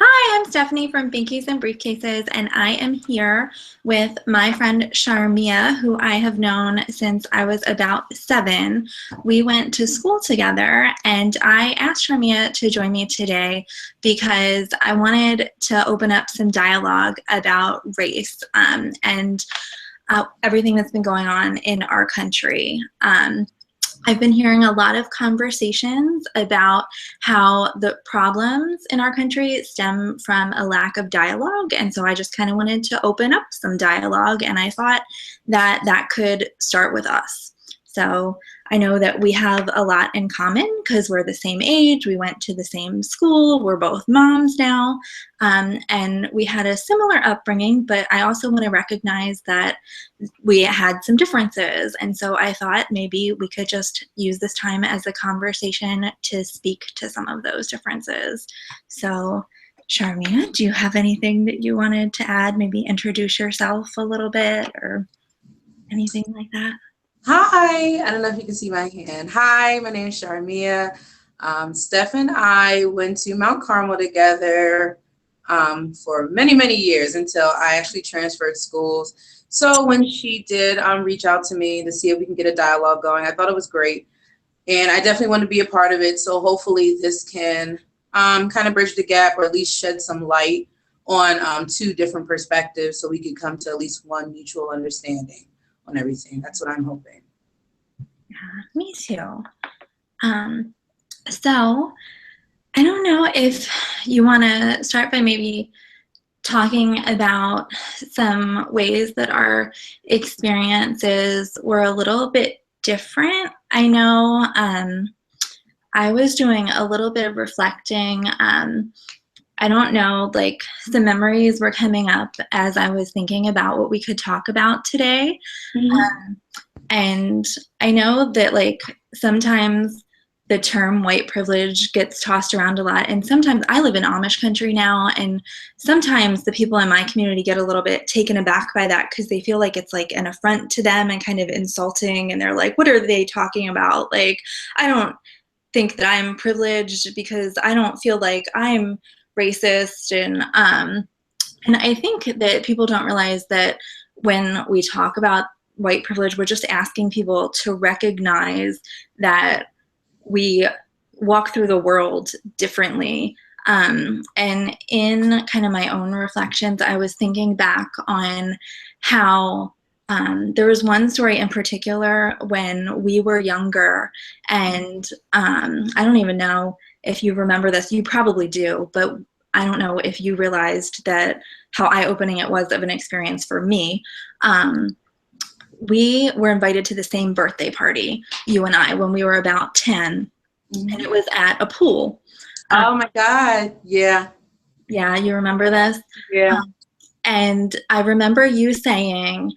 Hi, I'm Stephanie from Binkies and Briefcases, and I am here with my friend Charmia, who I have known since I was about 7. We went to school together, and I asked Charmia to join me today because I wanted to open up some dialogue about race and everything that's been going on in our country. I've been hearing a lot of conversations about how the problems in our country stem from a lack of dialogue. And so I just kind of wanted to open up some dialogue, and I thought that that could start with us. So I know that we have a lot in common because we're the same age, we went to the same school, we're both moms now, and we had a similar upbringing, but I also want to recognize that we had some differences. And so I thought maybe we could just use this time as a conversation to speak to some of those differences. So Charmia, do you have anything that you wanted to add? Maybe introduce yourself a little bit or anything like that? Hi, I don't know if you can see my hand. Hi, my name is Charmia. Steph and I went to Mount Carmel together for many, many years until I actually transferred schools. So when she did reach out to me to see if we can get a dialogue going, I thought it was great. And I definitely want to be a part of it. So hopefully this can kind of bridge the gap or at least shed some light on two different perspectives so we can come to at least one mutual understanding on everything. That's what I'm hoping. Yeah, me too. So I don't know if you want to start by maybe talking about some ways that our experiences were a little bit different. I know I was doing a little bit of reflecting. I don't know, like some memories were coming up as I was thinking about what we could talk about today. And I know that like sometimes the term white privilege gets tossed around a lot. And sometimes I live in Amish country now, and sometimes the people in my community get a little bit taken aback by that because they feel like it's like an affront to them and kind of insulting. And they're like, what are they talking about? Like, I don't think that I'm privileged because I don't feel like I'm racist. And I think that people don't realize that when we talk about white privilege, we're just asking people to recognize that we walk through the world differently. And in kind of my own reflections, I was thinking back on how there was one story in particular when we were younger, and I don't even know if you remember this. You probably do, but I don't know if you realized that how eye-opening it was of an experience for me. We were invited to the same birthday party, you and I, when we were about 10, and it was at a pool. Oh my God. Yeah. Yeah, you remember this? Yeah. And I remember you saying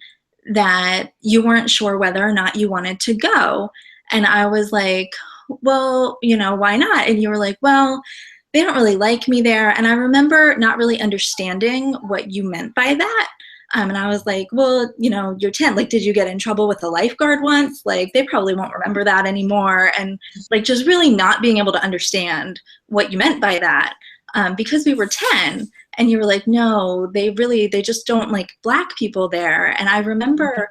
that you weren't sure whether or not you wanted to go. And I was like, well, you know, why not? And you were like, well, they don't really like me there. And I remember not really understanding what you meant by that. And I was like, well, you know, you're 10. Like, did you get in trouble with the lifeguard once? Like, they probably won't remember that anymore. And like, just really not being able to understand what you meant by that because we were 10. And you were like, no, they just don't like Black people there. And I remember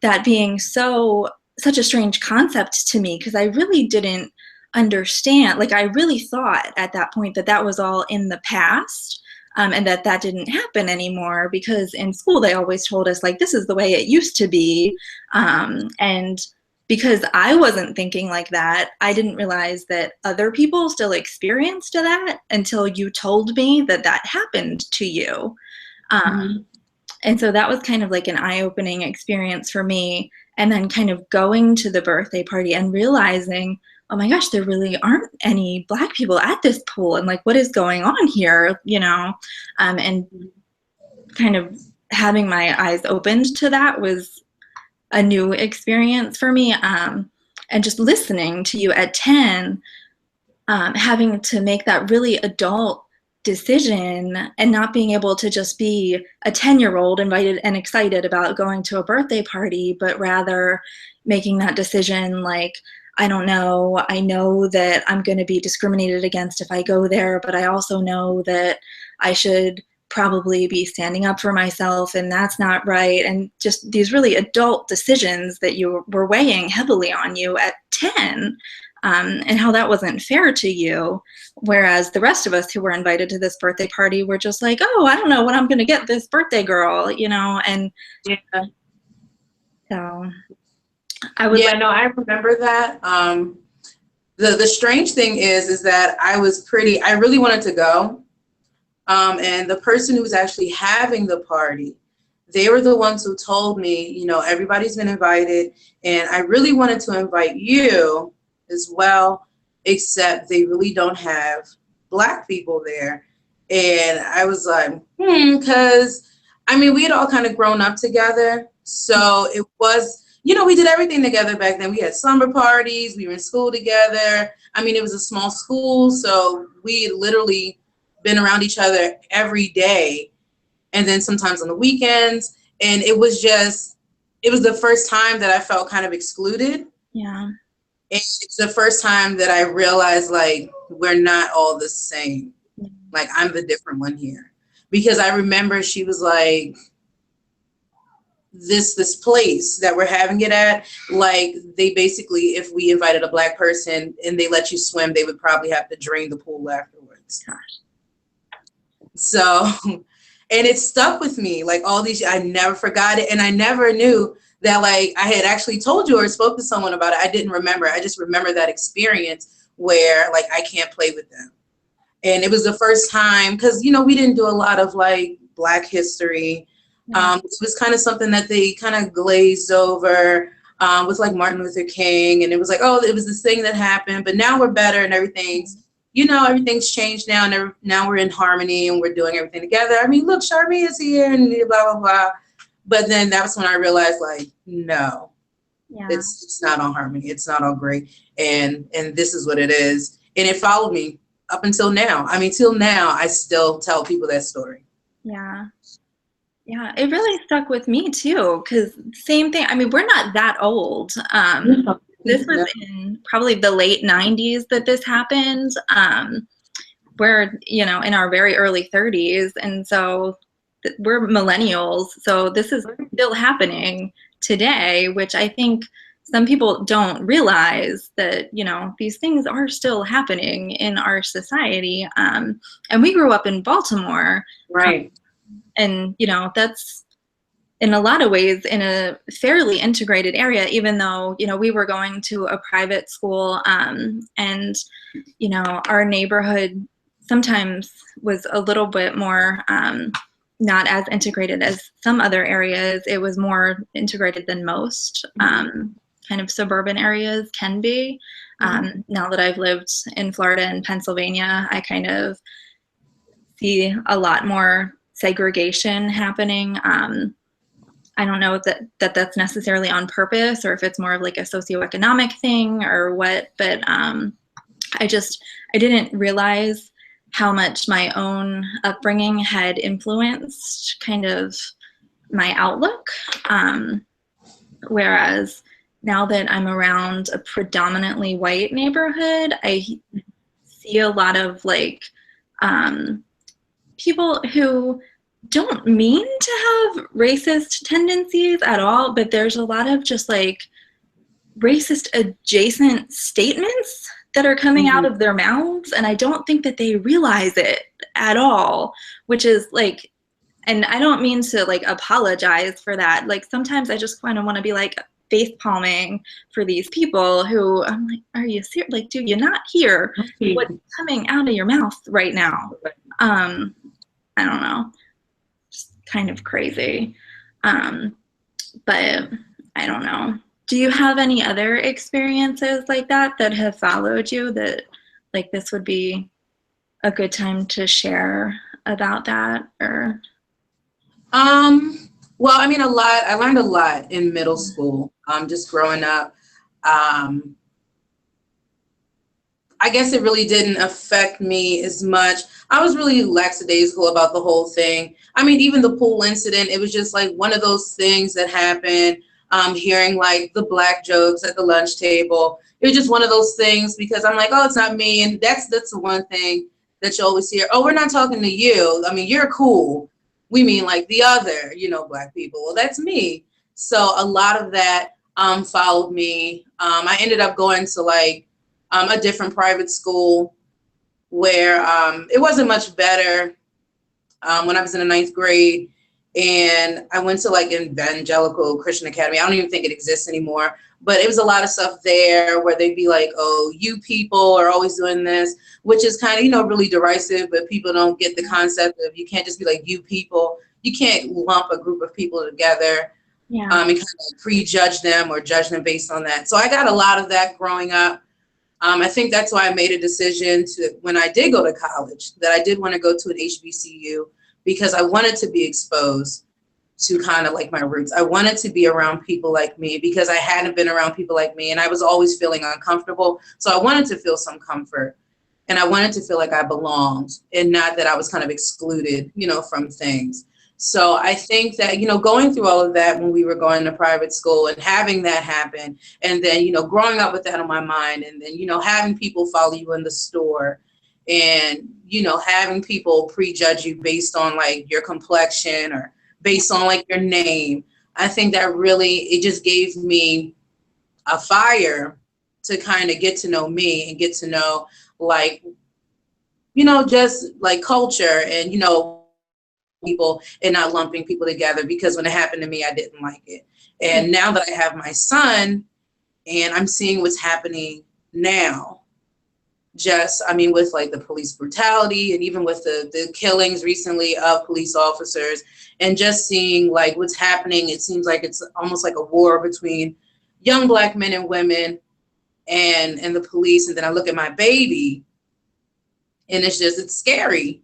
that being such a strange concept to me because I really didn't understand. Like, I really thought at that point that that was all in the past. And that didn't happen anymore because in school they always told us like this is the way it used to be, and because I wasn't thinking like that, I didn't realize that other people still experienced that until you told me that that happened to you. And so that was kind of like an eye-opening experience for me, and then kind of going to the birthday party and realizing, oh my gosh, there really aren't any Black people at this pool, and like, what is going on here, you know? And kind of having my eyes opened to that was a new experience for me. And just listening to you at 10, having to make that really adult decision and not being able to just be a 10-year-old invited and excited about going to a birthday party, but rather making that decision like, I don't know. I know that I'm going to be discriminated against if I go there, but I also know that I should probably be standing up for myself, and that's not right. And just these really adult decisions that you were weighing heavily on you at 10, and how that wasn't fair to you. Whereas the rest of us who were invited to this birthday party were just like, oh, I don't know what I'm going to get this birthday girl, and Yeah. so I would like, No, I remember that. The strange thing is that I really wanted to go. And the person who was actually having the party, they were the ones who told me, everybody's been invited, and I really wanted to invite you as well, except they really don't have Black people there. And I was like, because we had all kind of grown up together. So it was, we did everything together back then. We had summer parties, we were in school together. It was a small school, so we literally been around each other every day, and then sometimes on the weekends. And it was the first time that I felt kind of excluded. yeah. And it's the first time that I realized, like, we're not all the same. Like, I'm the different one here. Because I remember she was like, this place that we're having it at, like, they basically, if we invited a Black person and they let you swim, they would probably have to drain the pool afterwards. Gosh. So, and it stuck with me, like, all these, I never forgot it. And I never knew that, like, I had actually told you or spoke to someone about it. I didn't remember. I just remember that experience where, like, I can't play with them. And it was the first time, because, we didn't do a lot of, like, Black history. It was kind of something that they kind of glazed over with, like, Martin Luther King. And it was like, oh, it was this thing that happened, but now we're better and everything's changed now, and now we're in harmony and we're doing everything together. Look, Charmia is here and blah, blah, blah. But then that was when I realized, like, no, it's not all harmony. It's not all great. And this is what it is. And it followed me up until now. Till now, I still tell people that story. Yeah. Yeah, it really stuck with me too, because same thing. We're not that old. This was in probably the late 90s that this happened. We're, in our very early 30s. And so we're millennials. So this is still happening today, which I think some people don't realize that, these things are still happening in our society. And we grew up in Baltimore. Right. And, that's in a lot of ways in a fairly integrated area, even though, we were going to a private school, and, our neighborhood sometimes was a little bit more not as integrated as some other areas. It was more integrated than most kind of suburban areas can be. Now that I've lived in Florida and Pennsylvania, I kind of see a lot more segregation happening. I don't know if that's necessarily on purpose or if it's more of like a socioeconomic thing or what, but I didn't realize how much my own upbringing had influenced kind of my outlook. Whereas now that I'm around a predominantly white neighborhood, I see a lot of like people who don't mean to have racist tendencies at all, but there's a lot of just like racist adjacent statements that are coming out of their mouths, and I don't think that they realize it at all, which is like, and I don't mean to like apologize for that. Like sometimes I just kind of want to be like face palming for these people who I'm like, are you serious? Like, do you not hear what's coming out of your mouth right now? I don't know. Kind of crazy. But I don't know. Do you have any other experiences like that have followed you that like this would be a good time to share about that? Or well, a lot. I learned a lot in middle school, just growing up. I guess it really didn't affect me as much. I was really lackadaisical about the whole thing. Even the pool incident, it was just like one of those things that happened. Hearing like the Black jokes at the lunch table, it was just one of those things because I'm like, oh, it's not me. And that's the one thing that you always hear. Oh, we're not talking to you. I mean, you're cool. We mean like the other, Black people. Well, that's me. So a lot of that followed me. I ended up going to like a different private school where it wasn't much better when I was in the ninth grade. And I went to like Evangelical Christian Academy. I don't even think it exists anymore. But it was a lot of stuff there where they'd be like, oh, you people are always doing this, which is kind of, really derisive, but people don't get the concept of you can't just be like, you people. You can't lump a group of people together and kind of prejudge them or judge them based on that. So I got a lot of that growing up. I think that's why I made a decision to, when I did go to college, that I did want to go to an HBCU because I wanted to be exposed to kind of like my roots. I wanted to be around people like me because I hadn't been around people like me and I was always feeling uncomfortable. So I wanted to feel some comfort and I wanted to feel like I belonged and not that I was kind of excluded, from things. So I think that, going through all of that when we were going to private school and having that happen and then, growing up with that on my mind and then, having people follow you in the store and, having people prejudge you based on like your complexion or based on like your name. I think that really, it just gave me a fire to kind of get to know me and get to know like, just like culture and, people and not lumping people together because when it happened to me, I didn't like it. And now that I have my son and I'm seeing what's happening now, with like the police brutality and even with the killings recently of police officers and just seeing like what's happening, it seems like it's almost like a war between young Black men and women and the police. And then I look at my baby and it's scary.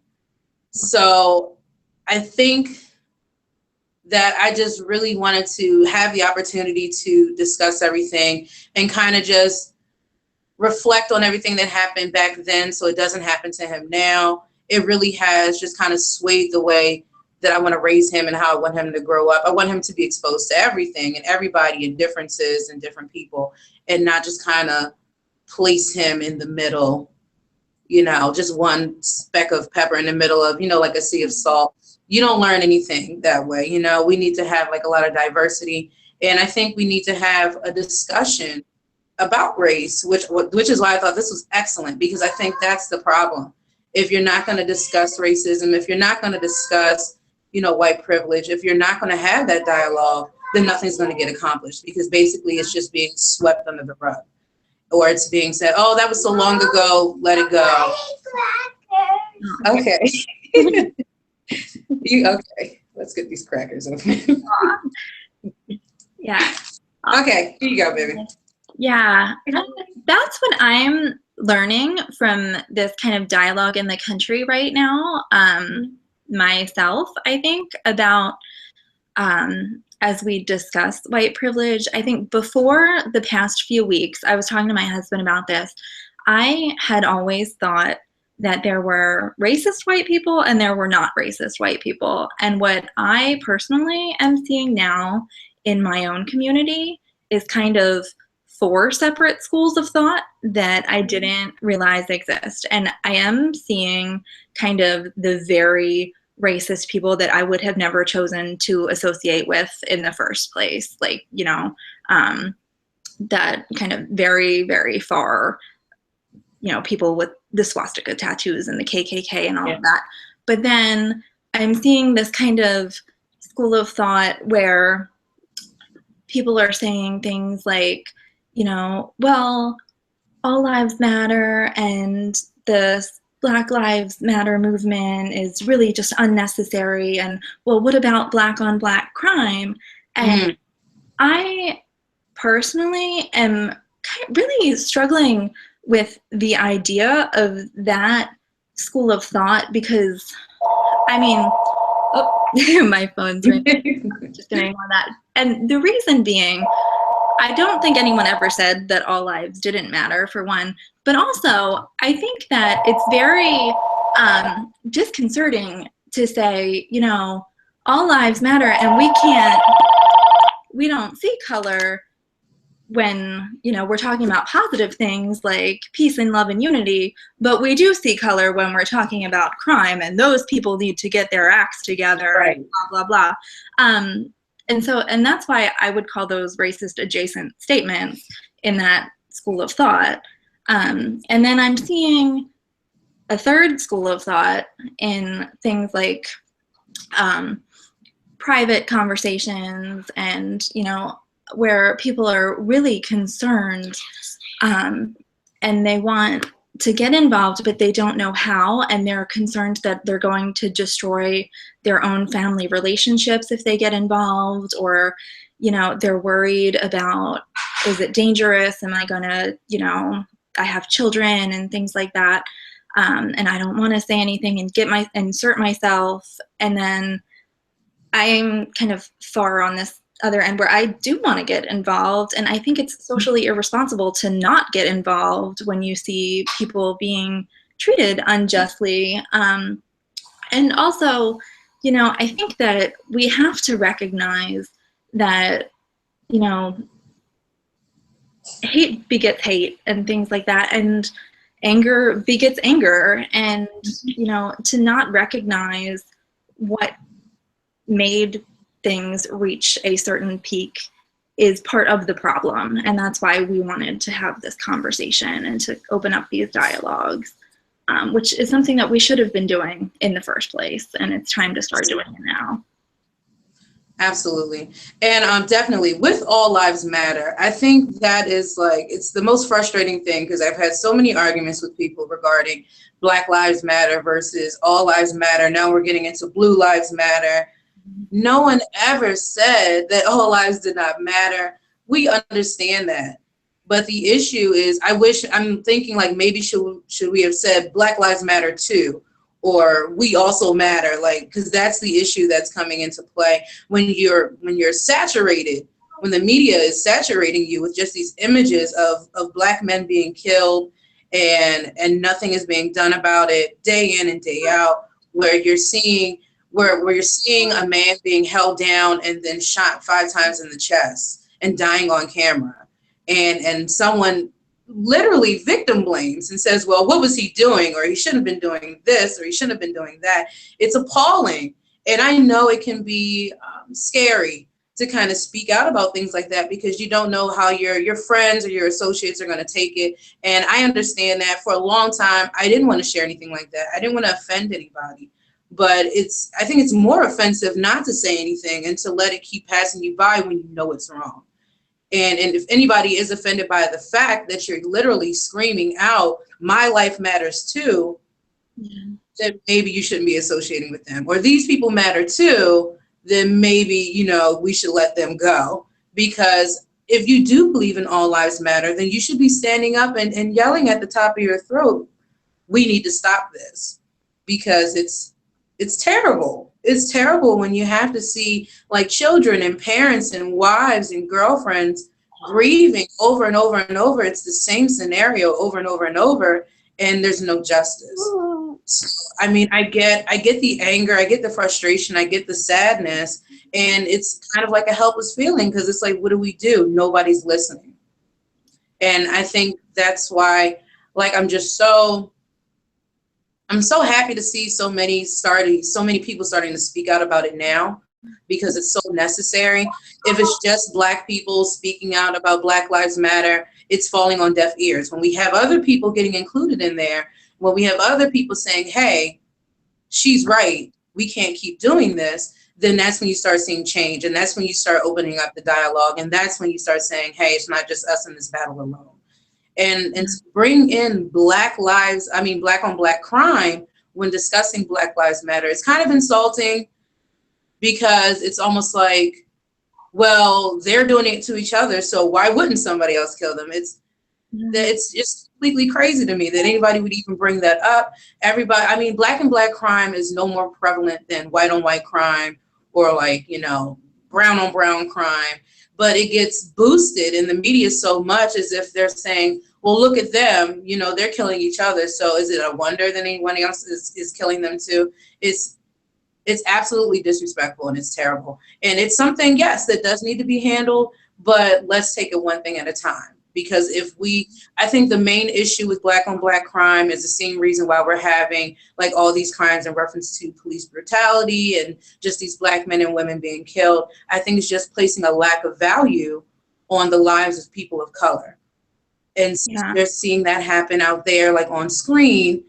So I think that I just really wanted to have the opportunity to discuss everything and kind of just reflect on everything that happened back then so it doesn't happen to him now. It really has just kind of swayed the way that I want to raise him and how I want him to grow up. I want him to be exposed to everything and everybody and differences and different people and not just kind of place him in the middle, just one speck of pepper in the middle of, like a sea of salt. You don't learn anything that way. We need to have like a lot of diversity. And I think we need to have a discussion about race, which is why I thought this was excellent, because I think that's the problem. If you're not going to discuss racism, if you're not going to discuss, white privilege, if you're not going to have that dialogue, then nothing's going to get accomplished because basically it's just being swept under the rug or it's being said, oh, that was so long ago, let it go. Okay. Okay, let's get these crackers open. Yeah. Okay, here you go, baby. Yeah, that's what I'm learning from this kind of dialogue in the country right now, myself, I think, about as we discuss white privilege. I think before the past few weeks, I was talking to my husband about this. I had always thought that there were racist white people and there were not racist white people. And what I personally am seeing now in my own community is kind of 4 separate schools of thought that I didn't realize exist. And I am seeing kind of the very racist people that I would have never chosen to associate with in the first place. Like, that kind of very, very far, people with the swastika tattoos and the KKK and all of that. But then I'm seeing this kind of school of thought where people are saying things like, well, all lives matter and the Black Lives Matter movement is really just unnecessary. And, well, what about Black on Black crime? And I personally am really struggling with the idea of that school of thought because, my phone's ringing. I'm just going to ignore that. And the reason being, I don't think anyone ever said that all lives didn't matter, for one. But also, I think that it's very disconcerting to say, all lives matter and we don't see color. when, you know, we're talking about positive things like peace and love and unity, but we do see color when we're talking about crime, and those people need to get their acts together, Right. and blah, blah, blah. And that's why I would call those racist adjacent statements in that school of thought. And then I'm seeing a third school of thought in things like private conversations, and, you know, where people are really concerned, and they want to get involved, but they don't know how, and they're concerned that they're going to destroy their own family relationships if they get involved, or, you know, they're worried about, is it dangerous? Am I gonna, you know, I have children and things like that, and I don't want to say anything and insert myself. And then I'm kind of far on this other end where I do want to get involved, and I think it's socially irresponsible to not get involved when you see people being treated unjustly. And also, you know, I think that we have to recognize that, you know, hate begets hate and things like that, and anger begets anger, and, you know, to not recognize what made things reach a certain peak is part of the problem. And that's why we wanted to have this conversation and to open up these dialogues, which is something that we should have been doing in the first place. And it's time to start doing it now. Absolutely. And definitely with All Lives Matter, I think that is like, it's the most frustrating thing, because I've had so many arguments with people regarding Black Lives Matter versus All Lives Matter. Now we're getting into Blue Lives Matter. No one ever said that all lives did not matter. We understand that. But the issue is, I'm thinking like, maybe should we have said Black Lives Matter too? Or we also matter, like, because that's the issue that's coming into play when you're saturated, when the media is saturating you with just these images of Black men being killed, and nothing is being done about it day in and day out, where you're seeing a man being held down and then shot 5 times in the chest and dying on camera, and someone literally victim blames and says, well, what was he doing? Or he shouldn't have been doing this, or he shouldn't have been doing that. It's appalling. And I know it can be scary to kind of speak out about things like that, because you don't know how your friends or your associates are going to take it. And I understand that. For a long time, I didn't want to share anything like that. I didn't want to offend anybody. But I think it's more offensive not to say anything and to let it keep passing you by when you know it's wrong. And if anybody is offended by the fact that you're literally screaming out, my life matters too, then maybe you shouldn't be associating with them. Or these people matter too, then maybe, you know, we should let them go. Because if you do believe in all lives matter, then you should be standing up and yelling at the top of your throat, we need to stop this. Because it's terrible. It's terrible when you have to see like children and parents and wives and girlfriends grieving over and over and over. It's the same scenario over and over and over, and there's no justice. So, I mean, I get the anger, I get the frustration, I get the sadness, and it's kind of like a helpless feeling, because it's like, what do we do? Nobody's listening. And I think that's why, like, I'm so happy to see so many people starting to speak out about it now, because it's so necessary. If it's just Black people speaking out about Black Lives Matter, it's falling on deaf ears. When we have other people getting included in there, when we have other people saying, hey, she's right, we can't keep doing this, then that's when you start seeing change. And that's when you start opening up the dialogue. And that's when you start saying, hey, it's not just us in this battle alone. And to bring in Black on Black crime when discussing Black Lives Matter, it's kind of insulting, because it's almost like, well, they're doing it to each other, so why wouldn't somebody else kill them? It's just completely crazy to me that anybody would even bring that up. Everybody, I mean, Black on Black crime is no more prevalent than white on white crime, or like, you know, brown on brown crime. But it gets boosted in the media so much, as if they're saying, well, look at them, you know, they're killing each other, so is it a wonder that anyone else is killing them too? It's absolutely disrespectful, and it's terrible. And it's something, yes, that does need to be handled, but let's take it one thing at a time. Because I think the main issue with black on black crime is the same reason why we're having like all these crimes in reference to police brutality and just these black men and women being killed. I think it's just placing a lack of value on the lives of people of color. And since Yeah. they're seeing that happen out there, like on screen,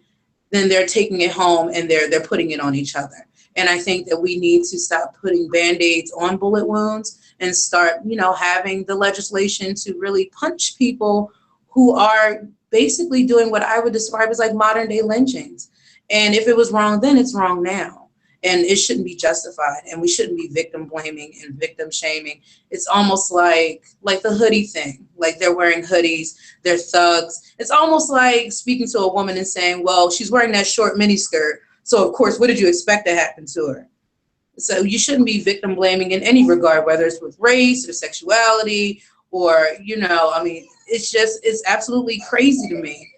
then they're taking it home and they're putting it on each other. And I think that we need to stop putting band-aids on bullet wounds and start, having the legislation to really punch people who are basically doing what I would describe as like modern day lynchings. And if it was wrong then, it's wrong now. And it shouldn't be justified, and we shouldn't be victim blaming and victim shaming. It's almost like the hoodie thing. Like they're wearing hoodies, they're thugs. It's almost like speaking to a woman and saying, well, she's wearing that short mini skirt, so of course, what did you expect to happen to her? So you shouldn't be victim blaming in any regard, whether it's with race or sexuality or, it's absolutely crazy to me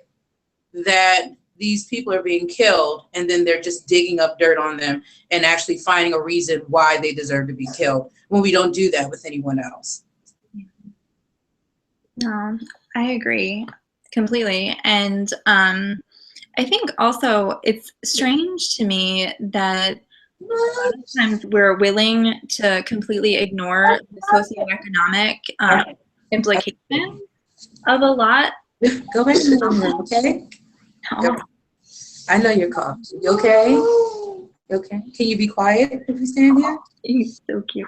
that these people are being killed and then they're just digging up dirt on them and actually finding a reason why they deserve to be killed when we don't do that with anyone else. No, I agree completely. And I think also it's strange to me that a lot of times we're willing to completely ignore the socioeconomic implications of a lot. Go back to the room, okay? No. I know you're coughing. You okay? You okay? Can you be quiet if you stand here? He's so cute.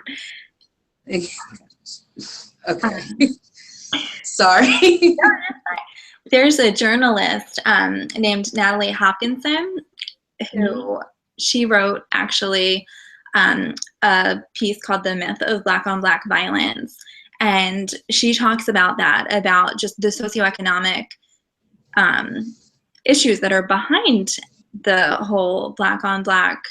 Okay. Sorry. There's a journalist named Natalie Hopkinson who she wrote actually a piece called The Myth of Black on Black Violence. And she talks about that, about just the socioeconomic issues that are behind the whole black on black,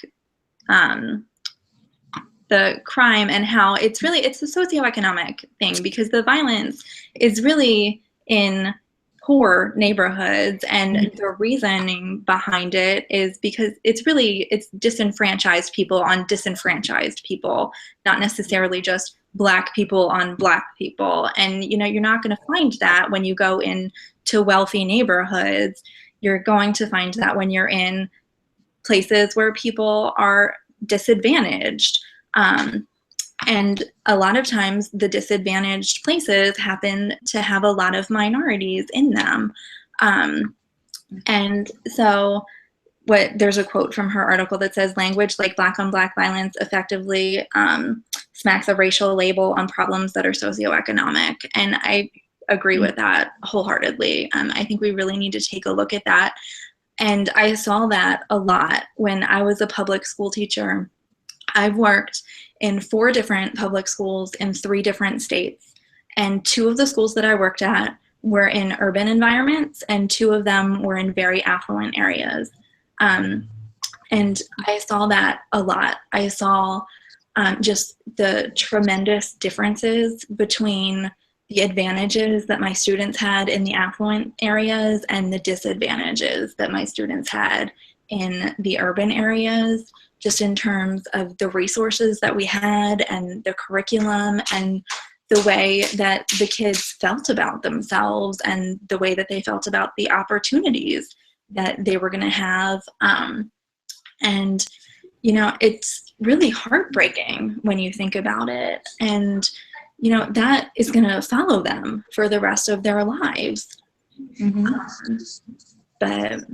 the crime, and how it's a socioeconomic thing, because the violence is really in poor neighborhoods, and the reasoning behind it is because it's disenfranchised people on disenfranchised people, not necessarily just black people on black people. And you're not going to find that when you go into wealthy neighborhoods. You're going to find that when you're in places where people are disadvantaged. And a lot of times the disadvantaged places happen to have a lot of minorities in them. And so there's a quote from her article that says, language like black on black violence effectively smacks a racial label on problems that are socioeconomic. And I agree with that wholeheartedly. I think we really need to take a look at that. And I saw that a lot when I was a public school teacher. I've worked in 4 different public schools in 3 different states. And 2 of the schools that I worked at were in urban environments, and 2 of them were in very affluent areas. And I saw that a lot. I saw just the tremendous differences between the advantages that my students had in the affluent areas and the disadvantages that my students had in the urban areas, just in terms of the resources that we had and the curriculum and the way that the kids felt about themselves and the way that they felt about the opportunities that they were going to have. And, it's really heartbreaking when you think about it. And, that is going to follow them for the rest of their lives. But,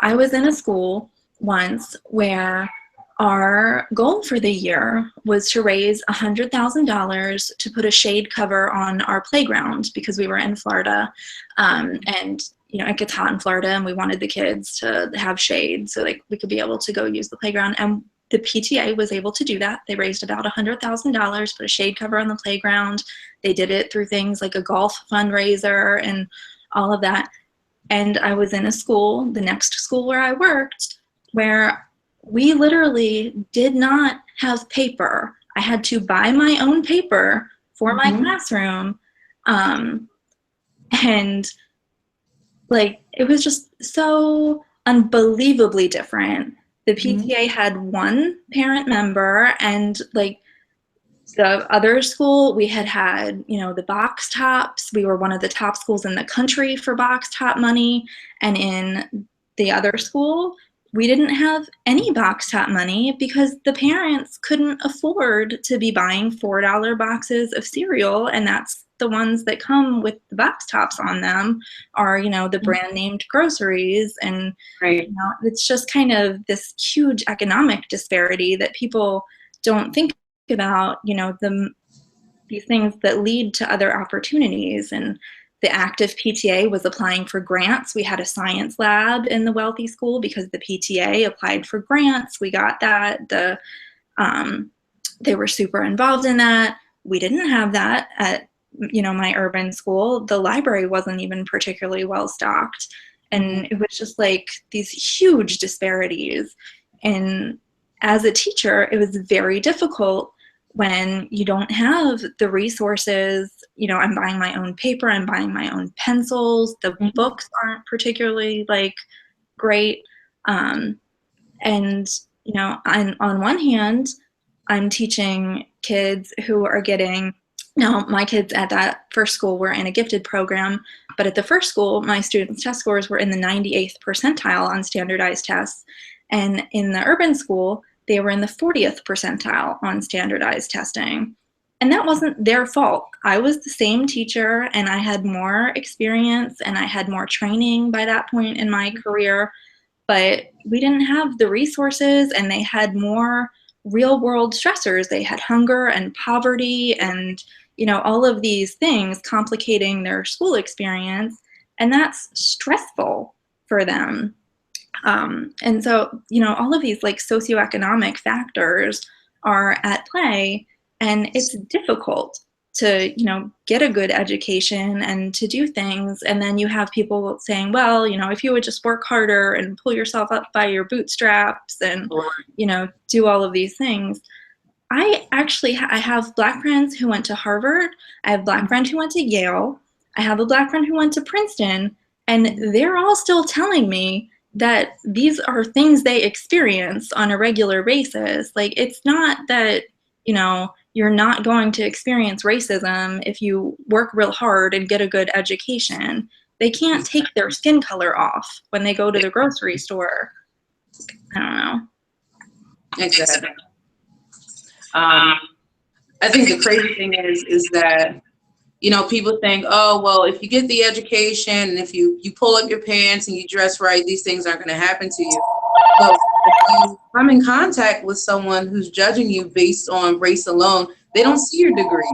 I was in a school once where our goal for the year was to raise $100,000 to put a shade cover on our playground, because we were in Florida, and it gets hot in Florida, and we wanted the kids to have shade so we could be able to go use the playground. And the PTA was able to do that. They raised about $100,000, put a shade cover on the playground. They did it through things like a golf fundraiser and all of that. And I was in a school, the next school where I worked, where we literally did not have paper. I had to buy my own paper for my classroom. And it was just so unbelievably different. The PTA had 1 parent member, and The other school, we had, the box tops. We were one of the top schools in the country for box top money. And in the other school, we didn't have any box top money because the parents couldn't afford to be buying $4 boxes of cereal. And that's the ones that come with the box tops on them are, the brand named groceries. And, Right. it's just kind of this huge economic disparity that people don't think about, these things that lead to other opportunities. And the active PTA was applying for grants. We had a science lab in the wealthy school because the PTA applied for grants. We got that. They were super involved in that. We didn't have that at my urban school. The library wasn't even particularly well stocked, and it was just like these huge disparities. And as a teacher, it was very difficult when you don't have the resources. I'm buying my own paper, I'm buying my own pencils, the books aren't particularly like great. And on one hand, I'm teaching kids who are getting, now my kids at that first school were in a gifted program, but at the first school, my students' test scores were in the 98th percentile on standardized tests. And in the urban school, they were in the 40th percentile on standardized testing. And that wasn't their fault. I was the same teacher and I had more experience and I had more training by that point in my career, but we didn't have the resources and they had more real world stressors. They had hunger and poverty and, all of these things complicating their school experience. And that's stressful for them. And so, all of these like socioeconomic factors are at play, and it's difficult to, get a good education and to do things. And then you have people saying, well, if you would just work harder and pull yourself up by your bootstraps and, do all of these things. I actually I have Black friends who went to Harvard. I have Black friends who went to Yale. I have a Black friend who went to Princeton, and they're all still telling me that these are things they experience on a regular basis. Like, it's not that, you're not going to experience racism if you work real hard and get a good education. They can't take their skin color off when they go to the grocery store. I don't know. Exactly. I think the crazy thing is that, people think, oh, well, if you get the education and if you pull up your pants and you dress right, these things aren't going to happen to you. But if you come in contact with someone who's judging you based on race alone, they don't see your degrees.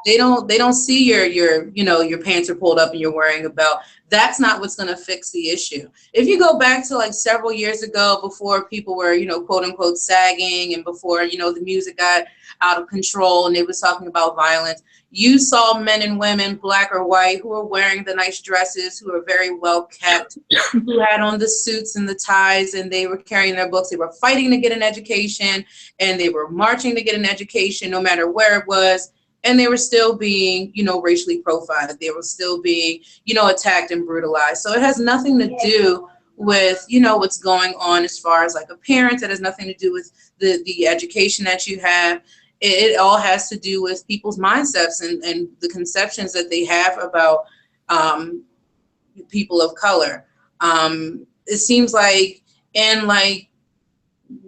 They don't see your pants are pulled up and you're wearing a belt. That's not what's going to fix the issue. If you go back to like several years ago, before people were, quote unquote sagging, and before, the music got out of control and they was talking about violence, you saw men and women, Black or white, who were wearing the nice dresses, who were very well kept, who had on the suits and the ties, and they were carrying their books. They were fighting to get an education, and they were marching to get an education no matter where it was. And they were still being, racially profiled. They were still being, attacked and brutalized. So it has nothing to do with, what's going on as far as like appearance. It has nothing to do with the education that you have. It all has to do with people's mindsets and the conceptions that they have about people of color. It seems like in like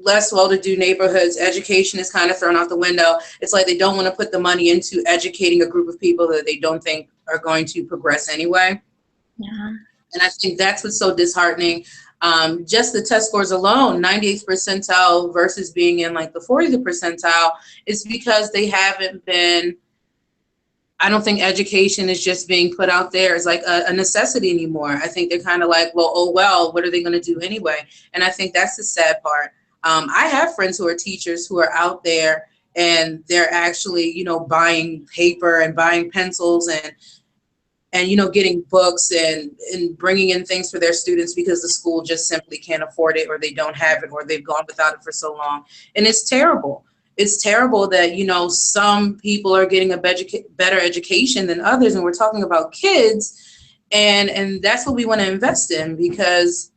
less well-to-do neighborhoods, education is kind of thrown out the window. It's like they don't want to put the money into educating a group of people that they don't think are going to progress anyway. Yeah. And I think that's what's so disheartening. Just the test scores alone, 98th percentile versus being in like the 40th percentile, is because they haven't been, I don't think education is just being put out there as like a necessity anymore. I think they're kind of like, well, oh, well, what are they going to do anyway? And I think that's the sad part. I have friends who are teachers who are out there and they're actually, buying paper and buying pencils and getting books and bringing in things for their students because the school just simply can't afford it, or they don't have it, or they've gone without it for so long. And it's terrible. It's terrible that, some people are getting a better education than others. And we're talking about kids. And that's what we want to invest in, because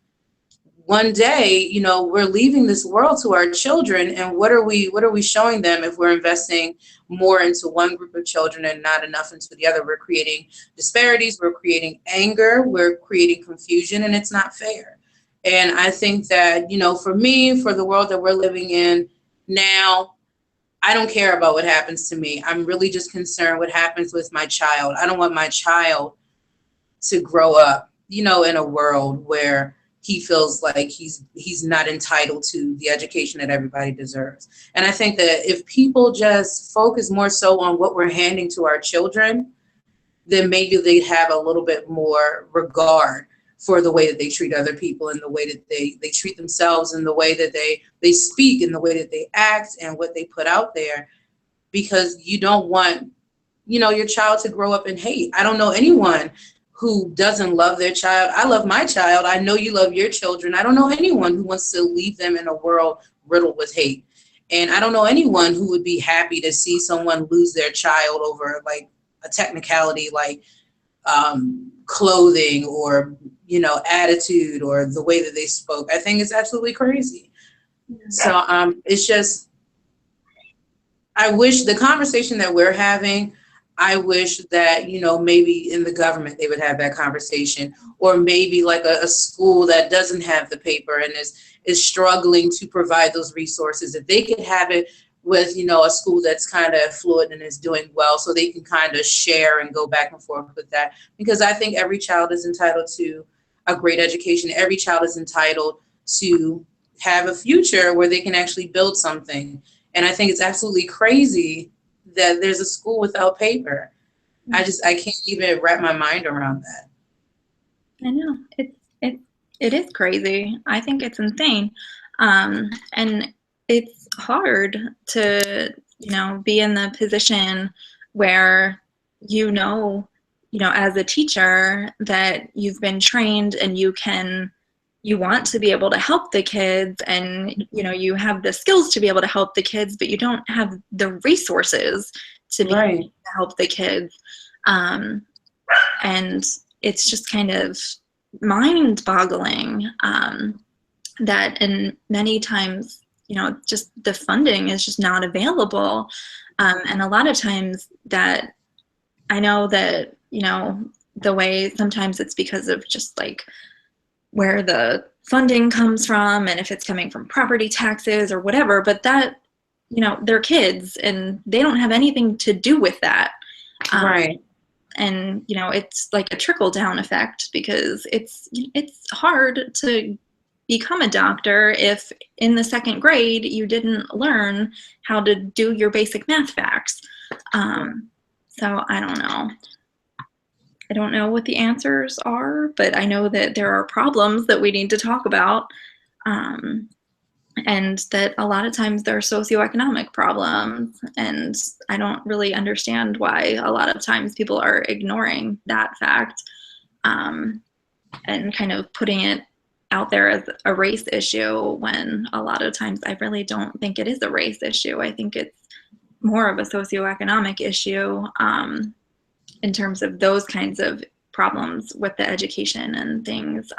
one day, you know, we're leaving this world to our children, and what are we showing them if we're investing more into one group of children and not enough into the other? We're creating disparities, we're creating anger, we're creating confusion, and it's not fair. And I think that, you know, for me, for the world that we're living in now, I don't care about what happens to me. I'm really just concerned what happens with my child. I don't want my child to grow up, you know, in a world where he feels like he's not entitled to the education that everybody deserves. And I think that if people just focus more so on what we're handing to our children, then maybe they'd have a little bit more regard for the way that they treat other people, and the way that they treat themselves, and the way that they speak, and the way that they act, and what they put out there. Because you don't want, you know, your child to grow up in hate. I don't know anyone who doesn't love their child. I love my child. I know you love your children. I don't know anyone who wants to leave them in a world riddled with hate. And I don't know anyone who would be happy to see someone lose their child over like a technicality like clothing, or, you know, attitude, or the way that they spoke. I think it's absolutely crazy. So it's just, I wish the conversation that we're having, I wish that, you know, maybe in the government they would have that conversation, or maybe like a school that doesn't have the paper and is struggling to provide those resources. If they could have it with, you know, a school that's kind of fluid and is doing well, so they can kind of share and go back and forth with that. Because I think every child is entitled to a great education. Every child is entitled to have a future where they can actually build something. And I think it's absolutely crazy that there's a school without paper. I can't even wrap my mind around that. I know it is crazy. I think it's insane, and it's hard to, you know, be in the position where you know, as a teacher, that you've been trained and you want to be able to help the kids, and, you know, you have the skills to be able to help the kids, but you don't have the resources to be able to help the kids. And it's just kind of mind-boggling, that, and many times, you know, just the funding is just not available. And a lot of times that I know that, you know, the way sometimes it's because of just like where the funding comes from, and if it's coming from property taxes or whatever, but that, you know, they're kids and they don't have anything to do with that. Right. And, you know, it's like a trickle down effect, because it's hard to become a doctor if in the second grade you didn't learn how to do your basic math facts. So I don't know. I don't know what the answers are, but I know that there are problems that we need to talk about, and that a lot of times there are socioeconomic problems, and I don't really understand why a lot of times people are ignoring that fact, and kind of putting it out there as a race issue, when a lot of times I really don't think it is a race issue. I think it's more of a socioeconomic issue, in terms of those kinds of problems with the education and things.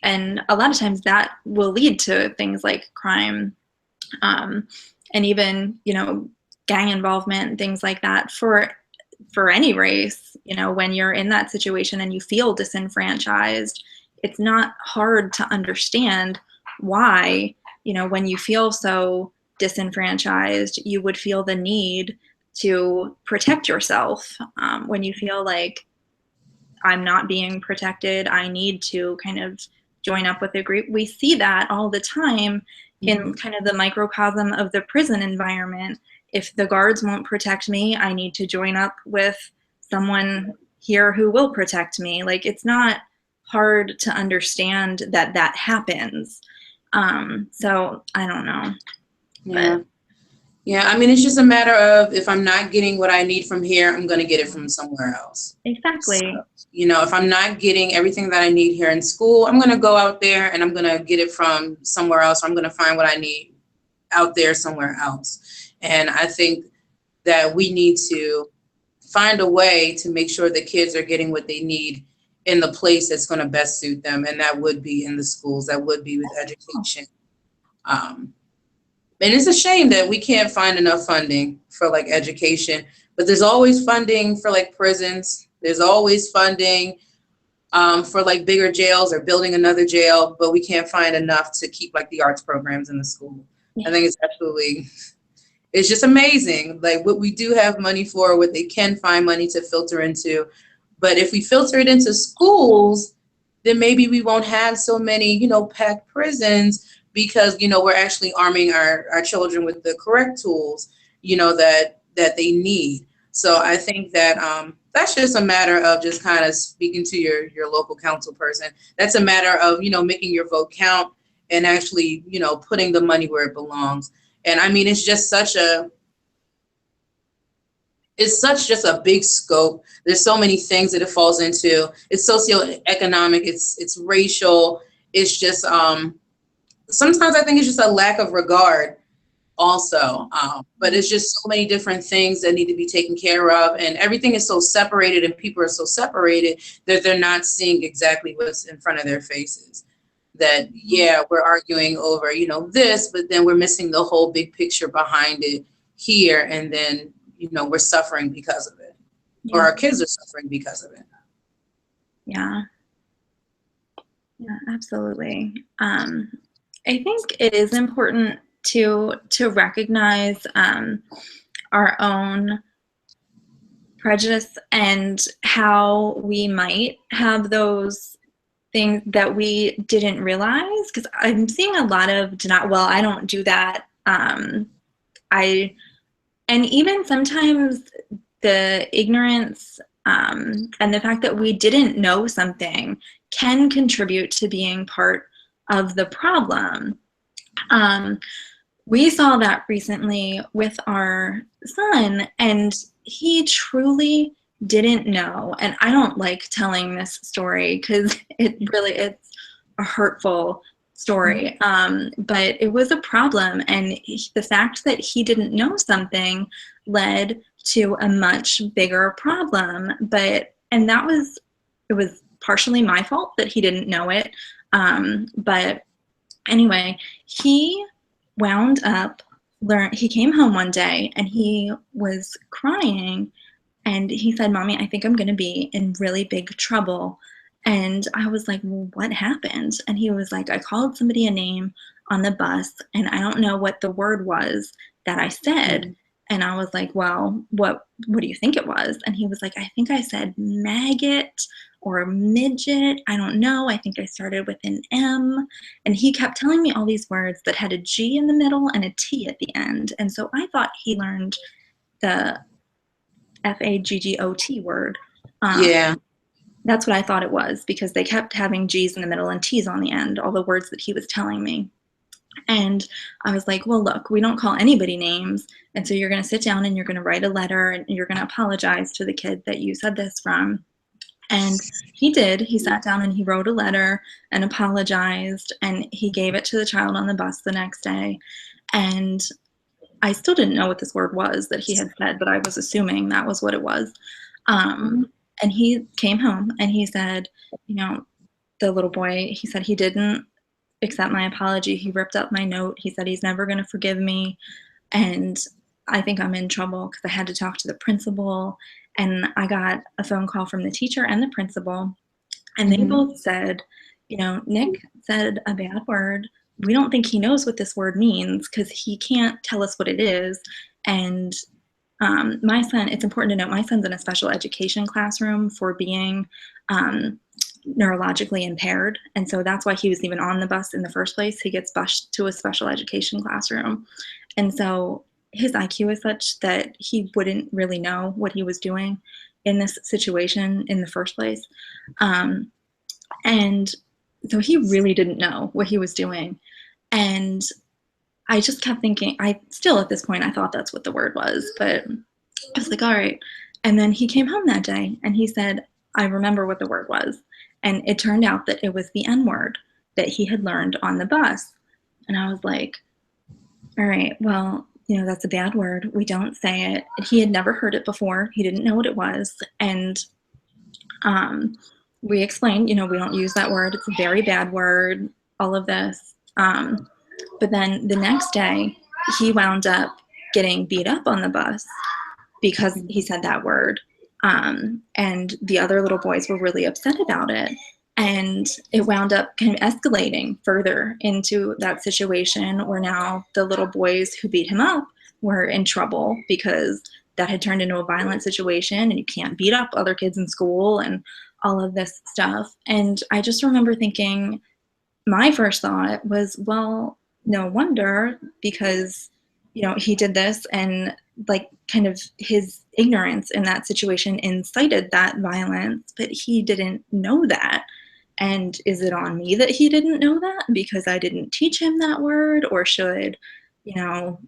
And a lot of times that will lead to things like crime, and even, you know, gang involvement and things like that for any race. You know, when you're in that situation and you feel disenfranchised, it's not hard to understand why, you know, when you feel so disenfranchised, you would feel the need to protect yourself. When you feel like, I'm not being protected, I need to kind of join up with a group. We see that all the time in kind of the microcosm of the prison environment. If the guards won't protect me, I need to join up with someone here who will protect me. Like, it's not hard to understand that that happens. So I don't know. Yeah. But Yeah, I mean, it's just a matter of, if I'm not getting what I need from here, I'm going to get it from somewhere else. exactly. So, you know, if I'm not getting everything that I need here in school, I'm going to go out there and I'm going to get it from somewhere else. I'm going to find what I need out there somewhere else. And I think that we need to find a way to make sure that kids are getting what they need in the place that's going to best suit them, and that would be in the schools, that would be with education. And it's a shame that we can't find enough funding for like education, but there's always funding for like prisons. There's always funding for like bigger jails or building another jail, but we can't find enough to keep like the arts programs in the school. I think it's absolutely, it's just amazing. Like what we do have money for, what they can find money to filter into. But if we filter it into schools, then maybe we won't have so many, you know, packed prisons, because, you know, we're actually arming our children with the correct tools, you know, that they need. So I think that that's just a matter of just kind of speaking to your local council person. That's a matter of, you know, making your vote count and actually, you know, putting the money where it belongs. And I mean, it's just such a just a big scope. There's so many things that it falls into. It's socioeconomic, it's racial, it's just sometimes I think it's just a lack of regard also. But it's just so many different things that need to be taken care of, and everything is so separated and people are so separated that they're not seeing exactly what's in front of their faces. That, yeah, we're arguing over, you know, this, but then we're missing the whole big picture behind it here, and then, you know, we're suffering because of it, or our kids are suffering because of it. Yeah. Yeah, absolutely. I think it is important to recognize our own prejudice and how we might have those things that we didn't realize. Because I'm seeing a lot of I don't do that. And even sometimes the ignorance and the fact that we didn't know something can contribute to being part of the problem. We saw that recently with our son, and he truly didn't know. And I don't like telling this story because it's a hurtful story. But it was a problem, and the fact that he didn't know something led to a much bigger problem. And it was partially my fault that he didn't know it. But anyway, he wound up he came home one day and he was crying, and he said, "Mommy, I think I'm going to be in really big trouble." And I was like, "Well, what happened?" And he was like, "I called somebody a name on the bus, and I don't know what the word was that I said." And I was like, "Well, what do you think it was?" And he was like, "I think I said maggot or midget. I don't know. I think I started with an M." And he kept telling me all these words that had a G in the middle and a T at the end. And so I thought he learned the FAGGOT word. Yeah. That's what I thought it was, because they kept having G's in the middle and T's on the end, all the words that he was telling me. And I was like, "Well, look, we don't call anybody names. And so you're going to sit down and you're going to write a letter and you're going to apologize to the kid that you said this from." And he did. He sat down and he wrote a letter and apologized, and he gave it to the child on the bus the next day. And I still didn't know what this word was that he had said, but I was assuming that was what it was. And he came home and he said, you know, the little boy, he said he didn't accept my apology. He ripped up my note. He said he's never going to forgive me. And I think I'm in trouble because I had to talk to the principal. And I got a phone call from the teacher and the principal. And they both said, you know, Nick said a bad word. We don't think he knows what this word means because he can't tell us what it is. And my son, it's important to note, my son's in a special education classroom for being neurologically impaired. And so that's why he was even on the bus in the first place. He gets bused to a special education classroom. And so his IQ is such that he wouldn't really know what he was doing in this situation in the first place. And so he really didn't know what he was doing. And I just kept thinking, at this point, I thought that's what the word was, but I was like, all right. And then he came home that day and he said, I remember what the word was. And it turned out that it was the N word that he had learned on the bus. And I was like, all right, well, you know, that's a bad word. We don't say it. He had never heard it before. He didn't know what it was. And we explained, we don't use that word. It's a very bad word, all of this. But then the next day, he wound up getting beat up on the bus because he said that word. And the other little boys were really upset about it. And it wound up kind of escalating further into that situation where now the little boys who beat him up were in trouble because that had turned into a violent situation and you can't beat up other kids in school and all of this stuff. And I just remember thinking, my first thought was, well, no wonder, because he did this, and like kind of his ignorance in that situation incited that violence, but he didn't know that. And is it on me that he didn't know that because I didn't teach him that word, or should, you know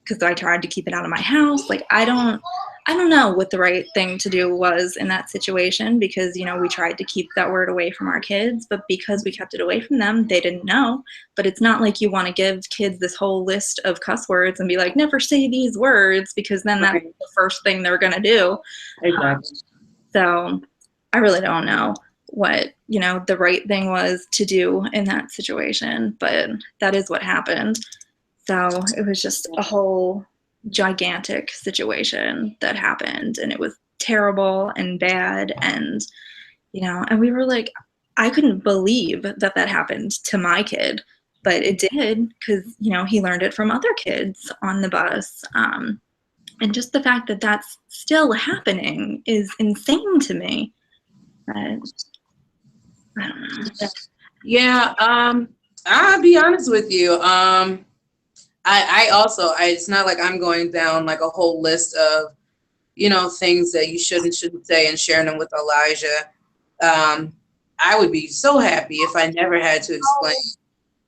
because I tried to keep it out of my house. Like, I don't know what the right thing to do was in that situation, because we tried to keep that word away from our kids, but because we kept it away from them, they didn't know. But it's not like you want to give kids this whole list of cuss words and be like, never say these words, because then that's Right. the first thing they're going to do. Exactly. So I really don't know what the right thing was to do in that situation, but that is what happened. So it was just a whole gigantic situation that happened, and it was terrible and bad. And we were like, I couldn't believe that that happened to my kid, but it did, because he learned it from other kids on the bus. And just the fact that that's still happening is insane to me. But I don't know. Yeah, I'll be honest with you. I also, it's not like I'm going down like a whole list of, things that you shouldn't say and sharing them with Elijah. I would be so happy if I never had to explain,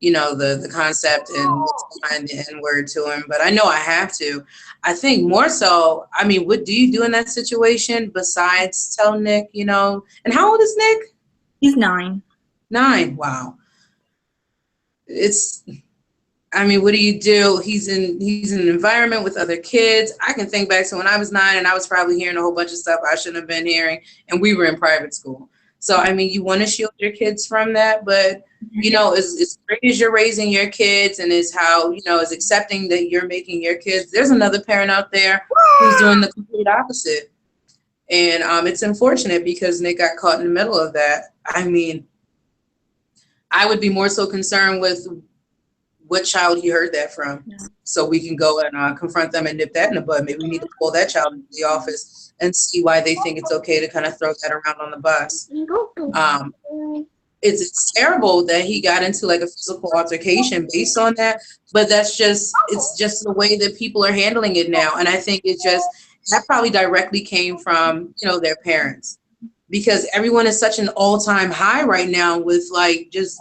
the concept and what's behind the N word to him. But I know I have to. I think more so, I mean, what do you do in that situation besides tell Nick, and how old is Nick? He's 9. 9. Wow. It's I mean, what do you do? He's in an environment with other kids. I can think back to when I was 9 and I was probably hearing a whole bunch of stuff I shouldn't have been hearing, and we were in private school. So I mean, you want to shield your kids from that, but as great as you're raising your kids and is how is accepting that you're making your kids. There's another parent out there who's doing the complete opposite, and it's unfortunate because Nick got caught in the middle of that. I mean, I would be more so concerned with what child he heard that from, so we can go and confront them and nip that in the bud. Maybe we need to pull that child into the office and see why they think it's okay to kind of throw that around on the bus. It's terrible that he got into like a physical altercation based on that, but it's just the way that people are handling it now. And I think that probably directly came from, their parents, because everyone is such an all-time high right now with like just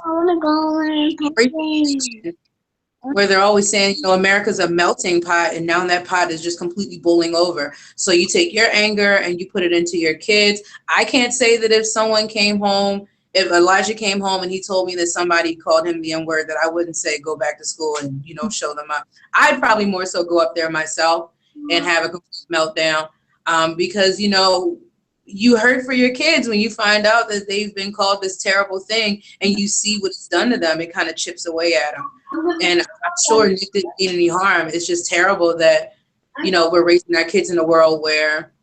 where they're always saying, America's a melting pot, and now that pot is just completely boiling over. So you take your anger and you put it into your kids. I can't say that if Elijah came home and he told me that somebody called him the N-word, that I wouldn't say go back to school and, show them up. I'd probably more so go up there myself and have a complete meltdown, because, you hurt for your kids when you find out that they've been called this terrible thing and you see what it's done to them. It kind of chips away at them. And I'm sure Nick didn't mean any harm. It's just terrible that, we're raising our kids in a world where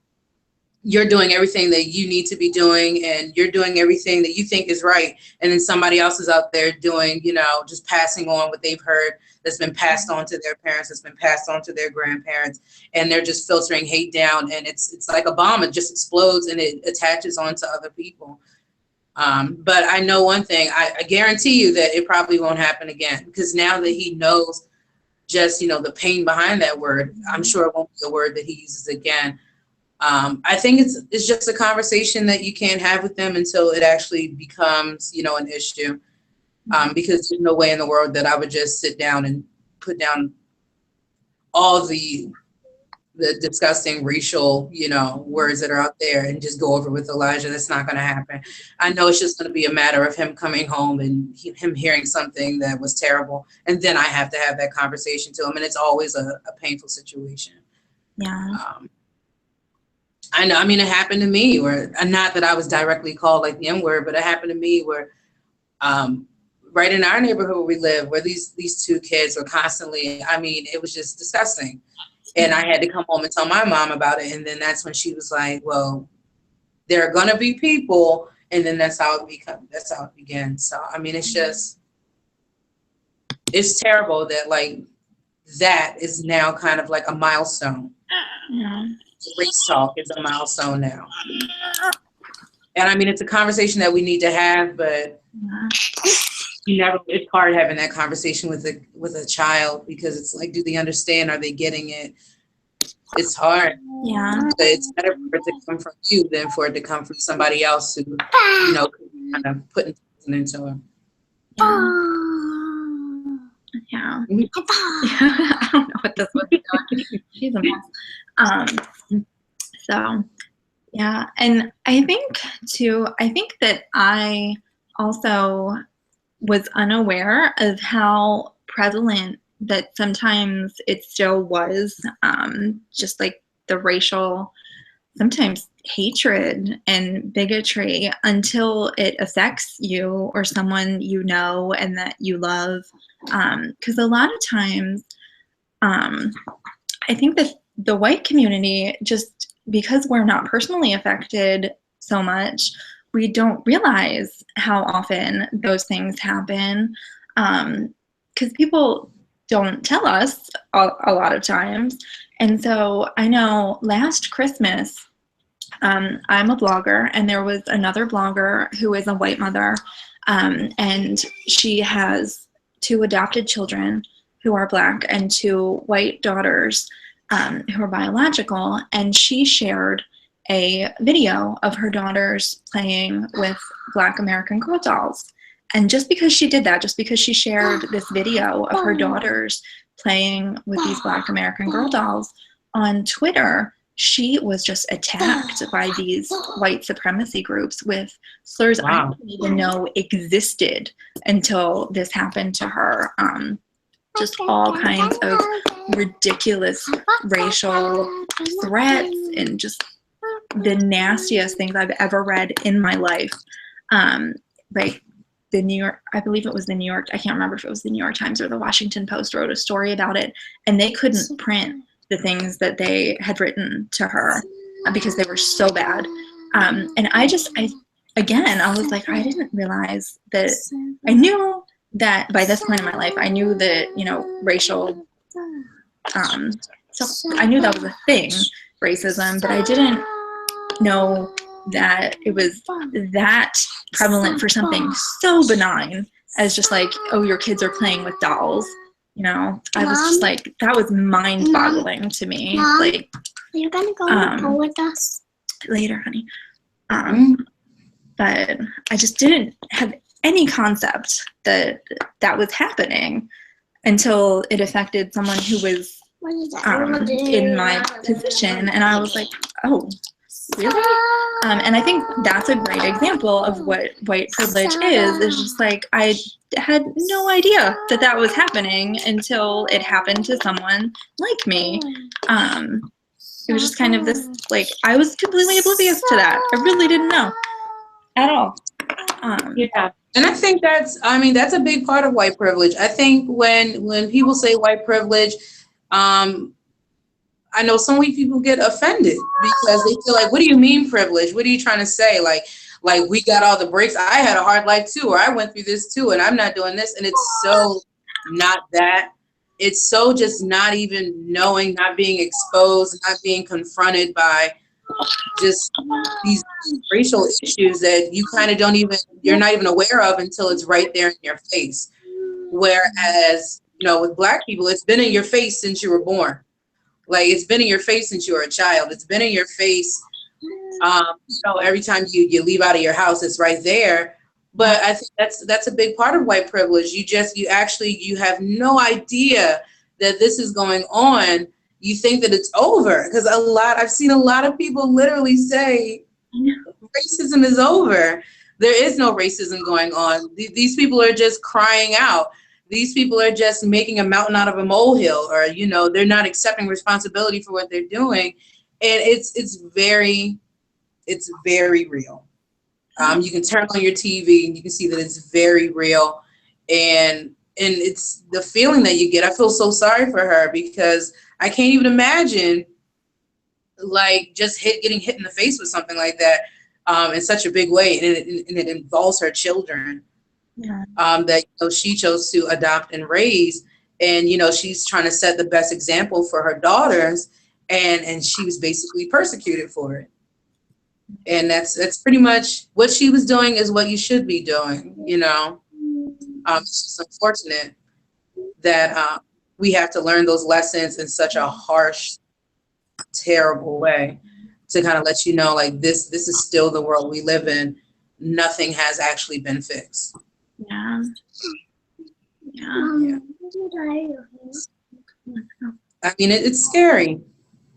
you're doing everything that you need to be doing and you're doing everything that you think is right. And then somebody else is out there doing, just passing on what they've heard that's been passed on to their parents, that's been passed on to their grandparents. And they're just filtering hate down. And it's like a bomb. It just explodes and it attaches onto other people. But I know one thing, I guarantee you that it probably won't happen again, because now that he knows just, the pain behind that word, I'm sure it won't be a word that he uses again. I think it's just a conversation that you can't have with them until it actually becomes, an issue. Because there's no way in the world that I would just sit down and put down all the disgusting racial, words that are out there and just go over with Elijah. That's not going to happen. I know it's just going to be a matter of him coming home and him hearing something that was terrible. And then I have to have that conversation to him. And it's always a painful situation. Yeah. I know. I mean, it happened to me where, not that I was directly called like the N word, but it happened to me where, um, right in our neighborhood where we live, where these two kids were constantly. I mean, it was just disgusting. And I had to come home and tell my mom about it. And then that's when she was like, "Well, there are gonna be people," and then that's how it become. That's how it began. So I mean, it's terrible that like that is now kind of like a milestone. Yeah. Race talk is a milestone now. And I mean, it's a conversation that we need to have, but it's hard having that conversation with a child, because it's like, do they understand? Are they getting it? It's hard. Yeah. But it's better for it to come from you than for it to come from somebody else who, kind of putting things into them. Yeah. I don't know what this was doing. She's a mess. So, yeah. And I think that I also was unaware of how prevalent that sometimes it still was, just like the racial, sometimes hatred and bigotry, until it affects you or someone you know and that you love. Because a lot of times, I think that the white community, just because we're not personally affected so much, we don't realize how often those things happen, because people don't tell us a lot of times. And so I know last Christmas, I'm a blogger, and there was another blogger who is a white mother, and she has 2 adopted children who are Black and 2 white daughters who are biological, and she shared a video of her daughters playing with Black American Girl dolls. And just because she did that, just because she shared this video of her daughters playing with these Black American Girl dolls on Twitter, she was just attacked by these white supremacy groups with slurs I didn't even know existed until this happened to her. Just all kinds of ridiculous racial threats and just the nastiest things I've ever read in my life. Like the New York, I believe it was the New York, I can't remember if it was the New York Times or the Washington Post, wrote a story about it, and they couldn't print the things that they had written to her because they were so bad. And I was like, I didn't realize that. I knew that by this point in my life, I knew that, racial, so I knew that was a thing, racism, but I didn't know that it was that prevalent for something so benign as just like, oh, your kids are playing with dolls. I was just like, that was mind-boggling to me. Mom, like, you're gonna go with us later, honey. But I just didn't have any concept that that was happening until it affected someone who was in my position, and I was like, oh, really? And I think that's a great example of what white privilege is just like, I had no idea that that was happening until it happened to someone like me. It was just kind of this, like, I was completely oblivious to that. I really didn't know at all. Yeah. And I think that's a big part of white privilege. I think when people say white privilege, I know some white people get offended because they feel like, what do you mean privilege? What are you trying to say? Like we got all the breaks. I had a hard life too, or I went through this too, and I'm not doing this. And it's so not that. It's so just not even knowing, not being exposed, not being confronted by just these racial issues that you kind of you're not even aware of until it's right there in your face. Whereas, with Black people, it's been in your face since you were born. Like, it's been in your face since you were a child. It's been in your face, every time you leave out of your house, it's right there. But I think that's a big part of white privilege. You have no idea that this is going on. You think that it's over, because I've seen a lot of people literally say racism is over. There is no racism going on. These people are just crying out. These people are just making a mountain out of a molehill, or, they're not accepting responsibility for what they're doing. it's very real. You can turn on your TV and you can see that it's very real, and it's the feeling that you get. I feel so sorry for her because I can't even imagine like just getting hit in the face with something like that in such a big way, and it involves her children. Yeah. That she chose to adopt and raise, and she's trying to set the best example for her daughters, and she was basically persecuted for it. And that's pretty much what she was doing is what you should be doing. It's just unfortunate that we have to learn those lessons in such a harsh, terrible way to kind of let you know, like this is still the world we live in. Nothing has actually been fixed. Yeah. Yeah. I mean, it's scary.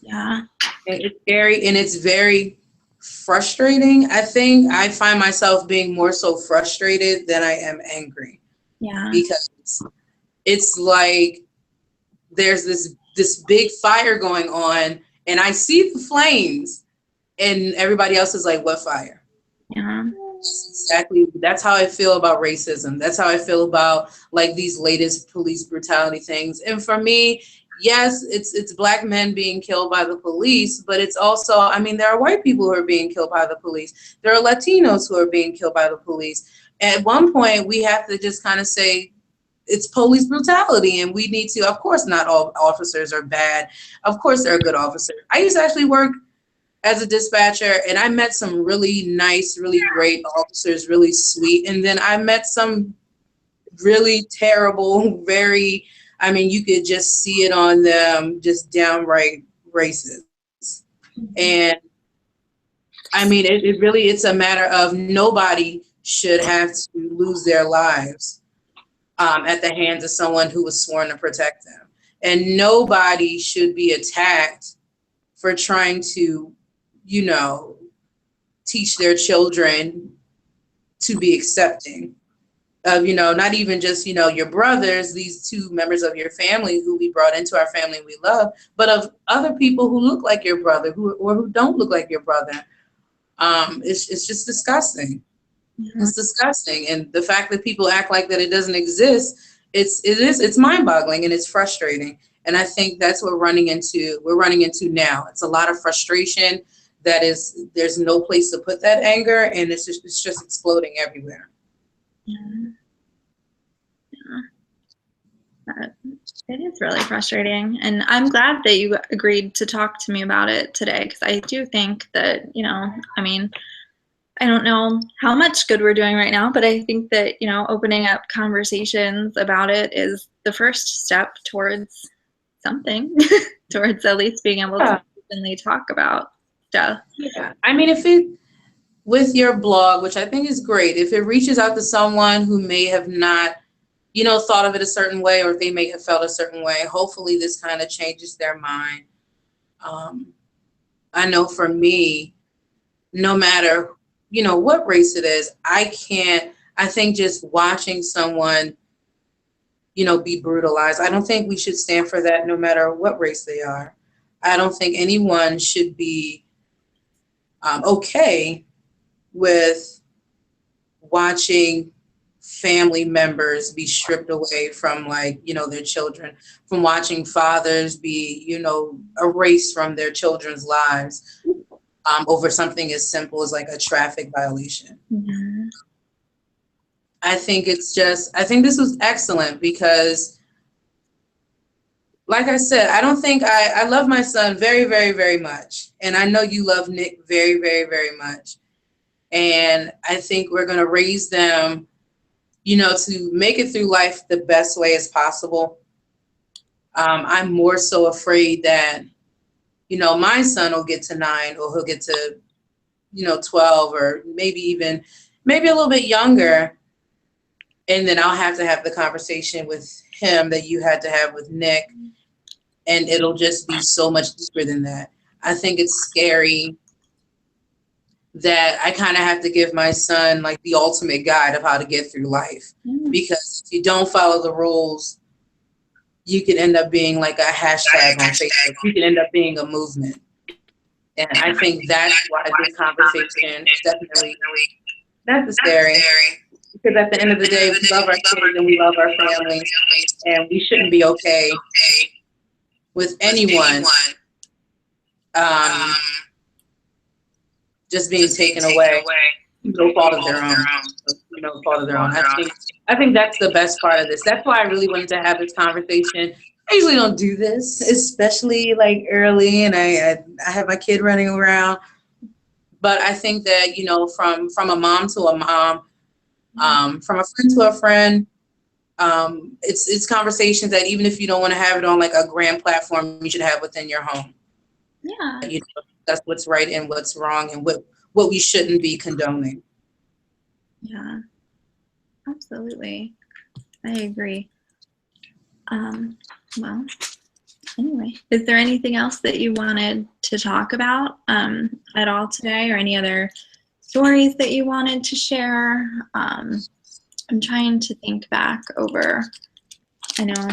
Yeah. It's scary, and it's very frustrating. I think I find myself being more so frustrated than I am angry. Yeah. Because it's like there's this big fire going on, and I see the flames, and everybody else is like, what fire? Yeah. Exactly. That's how I feel about racism. That's how I feel about like these latest police brutality things. And for me, yes, it's black men being killed by the police, but it's also, I mean, there are white people who are being killed by the police. There are Latinos who are being killed by the police. At one point, we have to just kind of say it's police brutality, and we need to, of course, not all officers are bad. Of course, there are good officers. I used to actually work as a dispatcher, and I met some really nice, really great officers, really sweet. And then I met some really terrible, I mean, you could just see it on them, just downright racist. And I mean, it really, it's a matter of nobody should have to lose their lives at the hands of someone who was sworn to protect them. And nobody should be attacked for trying to, teach their children to be accepting of, not even just, your brothers, these two members of your family who we brought into our family we love, but of other people who look like your brother or who don't look like your brother. It's just disgusting. Mm-hmm. It's disgusting. And the fact that people act like that it doesn't exist, it's mind-boggling, and it's frustrating. And I think that's what we're running into now. It's a lot of frustration there's no place to put that anger, and it's just exploding everywhere. Yeah. It is really frustrating, and I'm glad that you agreed to talk to me about it today, because I do think that, I mean, I don't know how much good we're doing right now, but I think that, opening up conversations about it is the first step towards something, towards at least being able to openly talk about stuff. Yeah. I mean, with your blog, which I think is great, if it reaches out to someone who may have not, thought of it a certain way, or if they may have felt a certain way, hopefully this kind of changes their mind. I know for me, no matter, what race it is, I think just watching someone, be brutalized, I don't think we should stand for that no matter what race they are. I don't think anyone should be okay with watching family members be stripped away from, like, their children, from watching fathers be, erased from their children's lives over something as simple as like a traffic violation. Mm-hmm. I think this was excellent because, like I said, I love my son very, very, very much. And I know you love Nick very, very, very much. And I think we're going to raise them, to make it through life the best way as possible. I'm more so afraid that, my son will get to 9, or he'll get to, 12, or maybe a little bit younger. And then I'll have to have the conversation with him that you had to have with Nick. And it'll just be so much deeper than that. I think it's scary that I kind of have to give my son like the ultimate guide of how to get through life. Mm-hmm. Because if you don't follow the rules, you could end up being like a hashtag on Facebook. You can end up being a movement. And I think that's why this conversation is definitely necessary. Because at the end of the day, we love our kids and we love our families, and we shouldn't be okay with anyone um, just being taken away. No fault of their own. No fault of their own. I think that's the best part of this. That's why I really wanted to have this conversation. I usually don't do this, especially like early, and I have my kid running around. But I think that, you know, from a mom to a mom, from a friend to a friend, it's conversations that even if you don't want to have it on like a grand platform, you should have within your home. Yeah. You know, that's what's right and what's wrong and what we shouldn't be condoning. Yeah, absolutely. I agree. Well, anyway, is there anything else that you wanted to talk about at all today, or any other stories that you wanted to share? I'm trying to think back over, I know,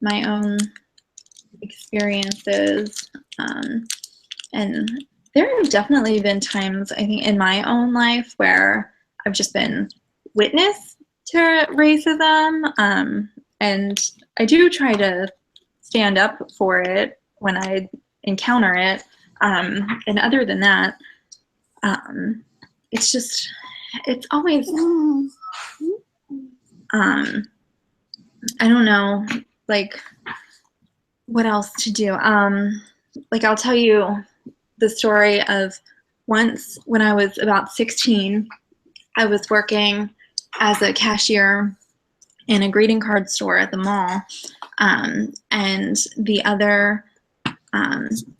my own experiences, and there have definitely been times, I think, in my own life where I've just been witness to racism, and I do try to stand up for it when I encounter it. And other than that, it's always, I don't know, like, what else to do. Like, I'll tell you the story of once when I was about 16, I was working as a cashier in a greeting card store at the mall, and the other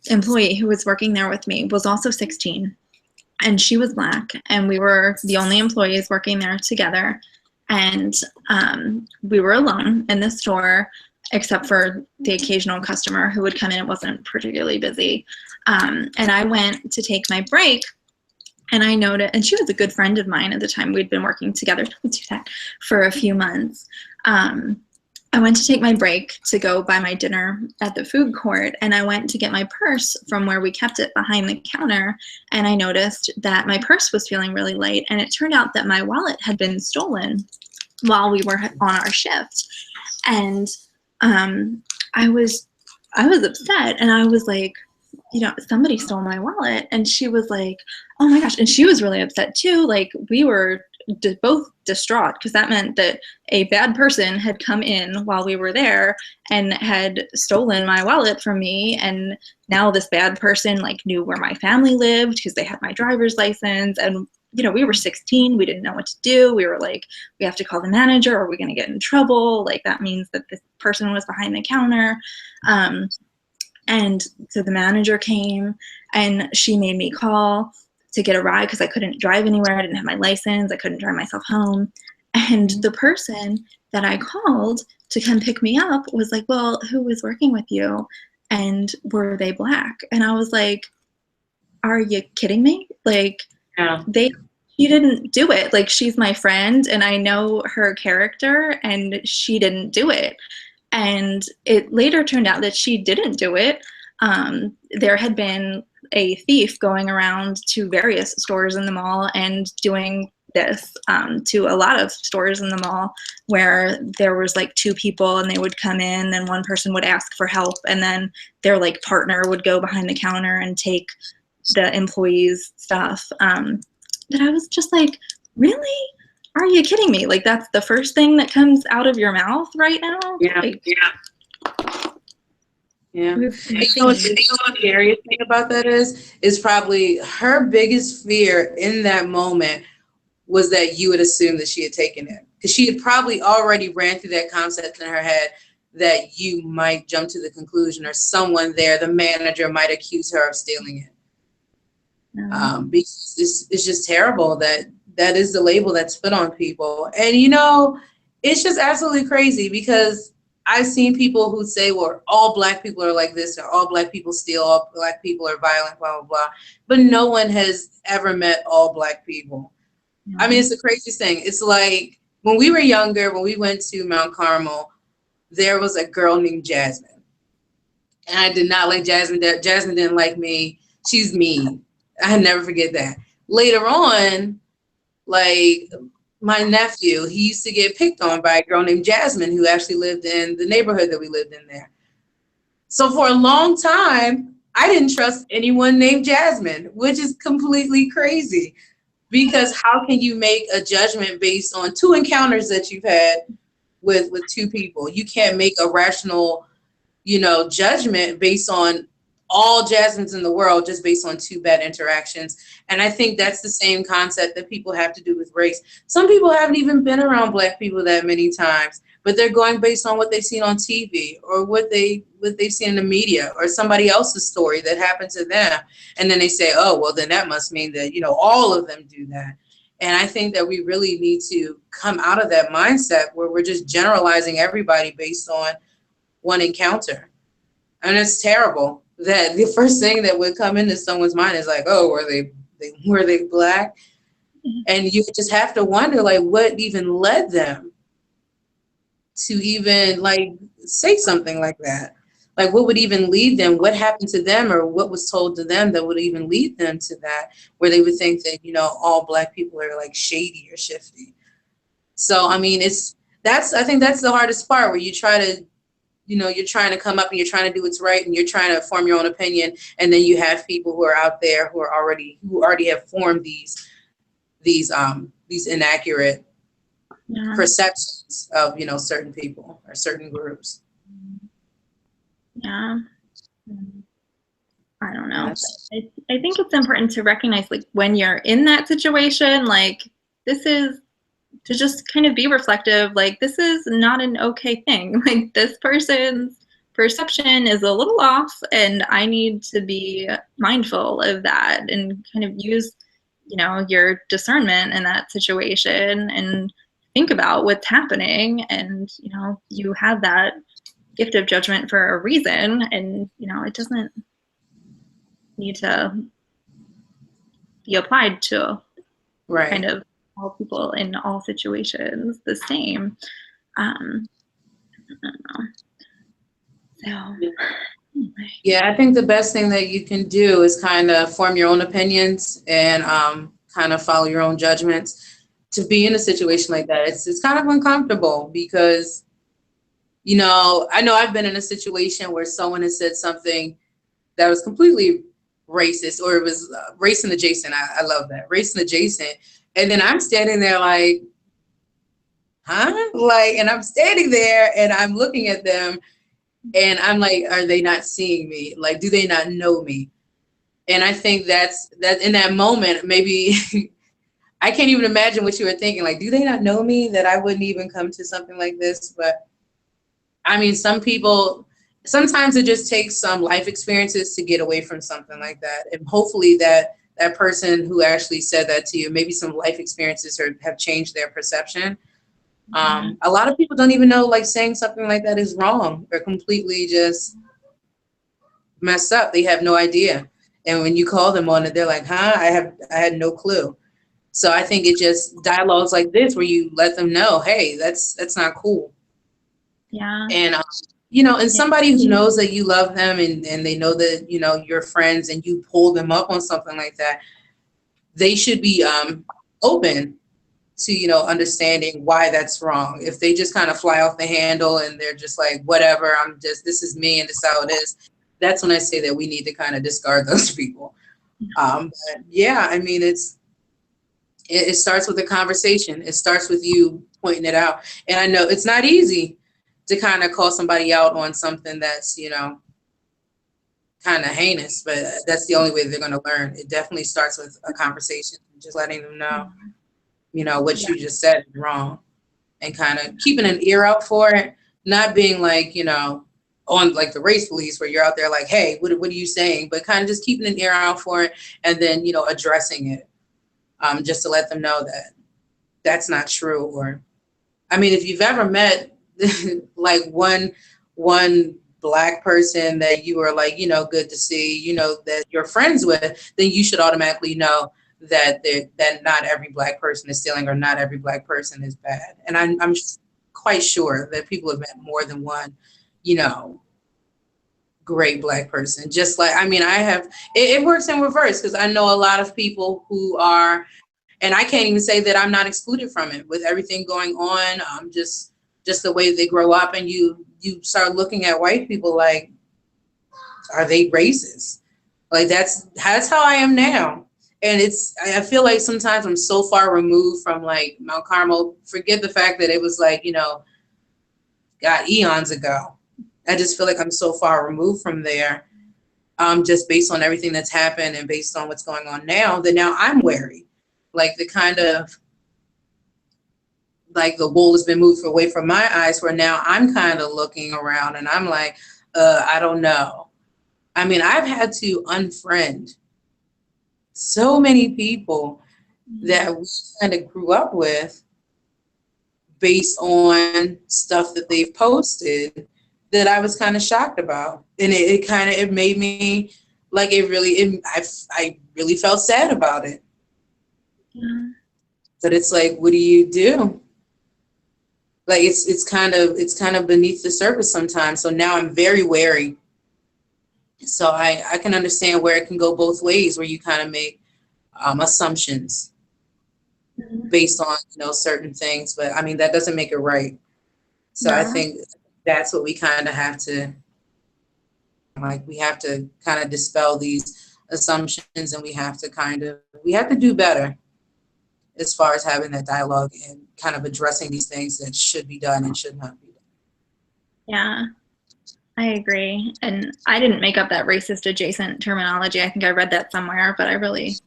employee who was working there with me was also 16, and she was Black, and we were the only employees working there together, and we were alone in the store except for the occasional customer who would come in. It wasn't particularly busy, and I went to take my break. And I noticed, and she was a good friend of mine at the time. We'd been working together for a few months. I went to take my break to go buy my dinner at the food court, and I went to get my purse from where we kept it behind the counter, and I noticed that my purse was feeling really light, and it turned out that my wallet had been stolen while we were on our shift. And I was upset, and I was like, you know, somebody stole my wallet. And she was like, oh my gosh. And she was really upset too. Like, we were both distraught, because that meant that a bad person had come in while we were there and had stolen my wallet from me. And now this bad person like knew where my family lived because they had my driver's license. And, you know, we were 16. We didn't know what to do. We were like, we have to call the manager, or we're going to get in trouble. Like, that means that this person was behind the counter. And so the manager came, and she made me call to get a ride because I couldn't drive anywhere. I didn't have my license. I couldn't drive myself home. And the person that I called to come pick me up was like, well, who was working with you? And were they Black? And I was like, are you kidding me? Like, Yeah. She didn't do it. Like, she's my friend, and I know her character, and she didn't do it. And it later turned out that she didn't do it. There had been a thief going around to various stores in the mall and doing this to a lot of stores in the mall, where there was like two people, and they would come in, and one person would ask for help, and then their like partner would go behind the counter and take the employee's stuff. But I was just like, really? Are you kidding me? Like, that's the first thing that comes out of your mouth right now? Yeah. Like, Yeah. You know what's the scariest thing about that is probably her biggest fear in that moment was that you would assume that she had taken it. Because she had probably already ran through that concept in her head that you might jump to the conclusion, or someone there, the manager, might accuse her of stealing it. Because it's just terrible that is the label that's put on people. And, you know, it's just absolutely crazy, because I've seen people who say, well, all Black people are like this, or all Black people steal, all Black people are violent, blah, blah, blah. But no one has ever met all Black people. Mm-hmm. I mean, it's the craziest thing. It's like when we were younger, when we went to Mount Carmel, there was a girl named Jasmine. And I did not like Jasmine. Jasmine didn't like me. she's mean. I never forget that. Later on, like my nephew, he used to get picked on by a girl named Jasmine who actually lived in the neighborhood that we lived in there. So for a long time, I didn't trust anyone named Jasmine, which is completely crazy. Because how can you make a judgment based on two encounters that you've had with two people? You can't make a rational, judgment based on all Jasmines in the world just based on two bad interactions. And I think that's the same concept that people have to do with race. Some people haven't even been around Black people that many times, but they're going based on what they've seen on TV or what they've seen in the media or somebody else's story that happened to them. And then they say, oh, well, then that must mean that, all of them do that. And I think that we really need to come out of that mindset where we're just generalizing everybody based on one encounter. And it's terrible that the first thing that would come into someone's mind is like, oh, were they Black? And you just have to wonder, like, what even led them to even, like, say something like that? Like, what would even lead them? What happened to them or what was told to them that would even lead them to that, where they would think that, all Black people are, like, shady or shifty. So, I mean, I think that's the hardest part, where you try to, you're trying to come up and you're trying to do what's right and you're trying to form your own opinion. And then you have people who are out there who already have formed these inaccurate perceptions of, certain people or certain groups. Yeah. I don't know. I think it's important to recognize, like, when you're in that situation, like, this is to just kind of be reflective, like, this is not an okay thing. Like, this person's perception is a little off and I need to be mindful of that and kind of use, your discernment in that situation and think about what's happening. And, you have that gift of judgment for a reason, and, it doesn't need to be applied to kind of all people in all situations the same. I don't know. So, anyway. Yeah, I think the best thing that you can do is kind of form your own opinions and kind of follow your own judgments. To be in a situation like that, it's kind of uncomfortable because, I know I've been in a situation where someone has said something that was completely racist, or it was race and adjacent. I love that, race and adjacent. And then I'm standing there like, huh? Like, and I'm standing there and I'm looking at them and I'm like, are they not seeing me? Like, do they not know me? And I think that in that moment, maybe I can't even imagine what you were thinking. Like, do they not know me that I wouldn't even come to something like this? But I mean, sometimes it just takes some life experiences to get away from something like that. And hopefully that person who actually said that to you, maybe some life experiences have changed their perception. A lot of people don't even know, like, saying something like that is wrong. They're completely just messed up. They have no idea. And when you call them on it, they're like, huh? I had no clue. So I think it just dialogues like this where you let them know, hey, that's not cool. Yeah. And and somebody who knows that you love them and they know that, you're friends and you pull them up on something like that, they should be open to, understanding why that's wrong. If they just kind of fly off the handle and they're just like, whatever, this is me and this is how it is, that's when I say that we need to kind of discard those people. But yeah, I mean, it starts with a conversation. It starts with you pointing it out. And I know it's not easy to kind of call somebody out on something that's, kind of heinous, but that's the only way they're going to learn. It definitely starts with a conversation, just letting them know, what you just said is wrong, and kind of keeping an ear out for it, not being like, on like the race police where you're out there like, hey, what are you saying? But kind of just keeping an ear out for it and then, addressing it, just to let them know that that's not true. Or, I mean, if you've ever met like one Black person that you are like, good to see, that you're friends with, then you should automatically know that not every Black person is stealing or not every Black person is bad. And I'm quite sure that people have met more than one, great Black person. Just like, I mean, it works in reverse, because I know a lot of people who are, and I can't even say that I'm not excluded from it with everything going on. Just the way they grow up, and you start looking at white people like, are they racist? Like that's how I am now. And I feel like sometimes I'm so far removed from like Mount Carmel. Forget the fact that it was like, God, eons ago. I just feel like I'm so far removed from there, just based on everything that's happened and based on what's going on now, that now I'm wary. Like the kind of, like the wool has been moved away from my eyes, where now I'm kind of looking around and I'm like, I don't know. I mean, I've had to unfriend so many people that we kind of grew up with based on stuff that they've posted that I was kind of shocked about. And it made me like, I really felt sad about it. Yeah. But it's like, what do you do? Like it's kind of beneath the surface sometimes. So now I'm very wary. So I can understand where it can go both ways, where you kind of make assumptions based on certain things. But I mean, that doesn't make it right. So No. I think that's what we kind of have to, like, we have to kind of dispel these assumptions, and we have to do better as far as having that dialogue and kind of addressing these things that should be done and should not be done. Yeah, I agree. And I didn't make up that racist adjacent terminology. I think I read that somewhere, but I really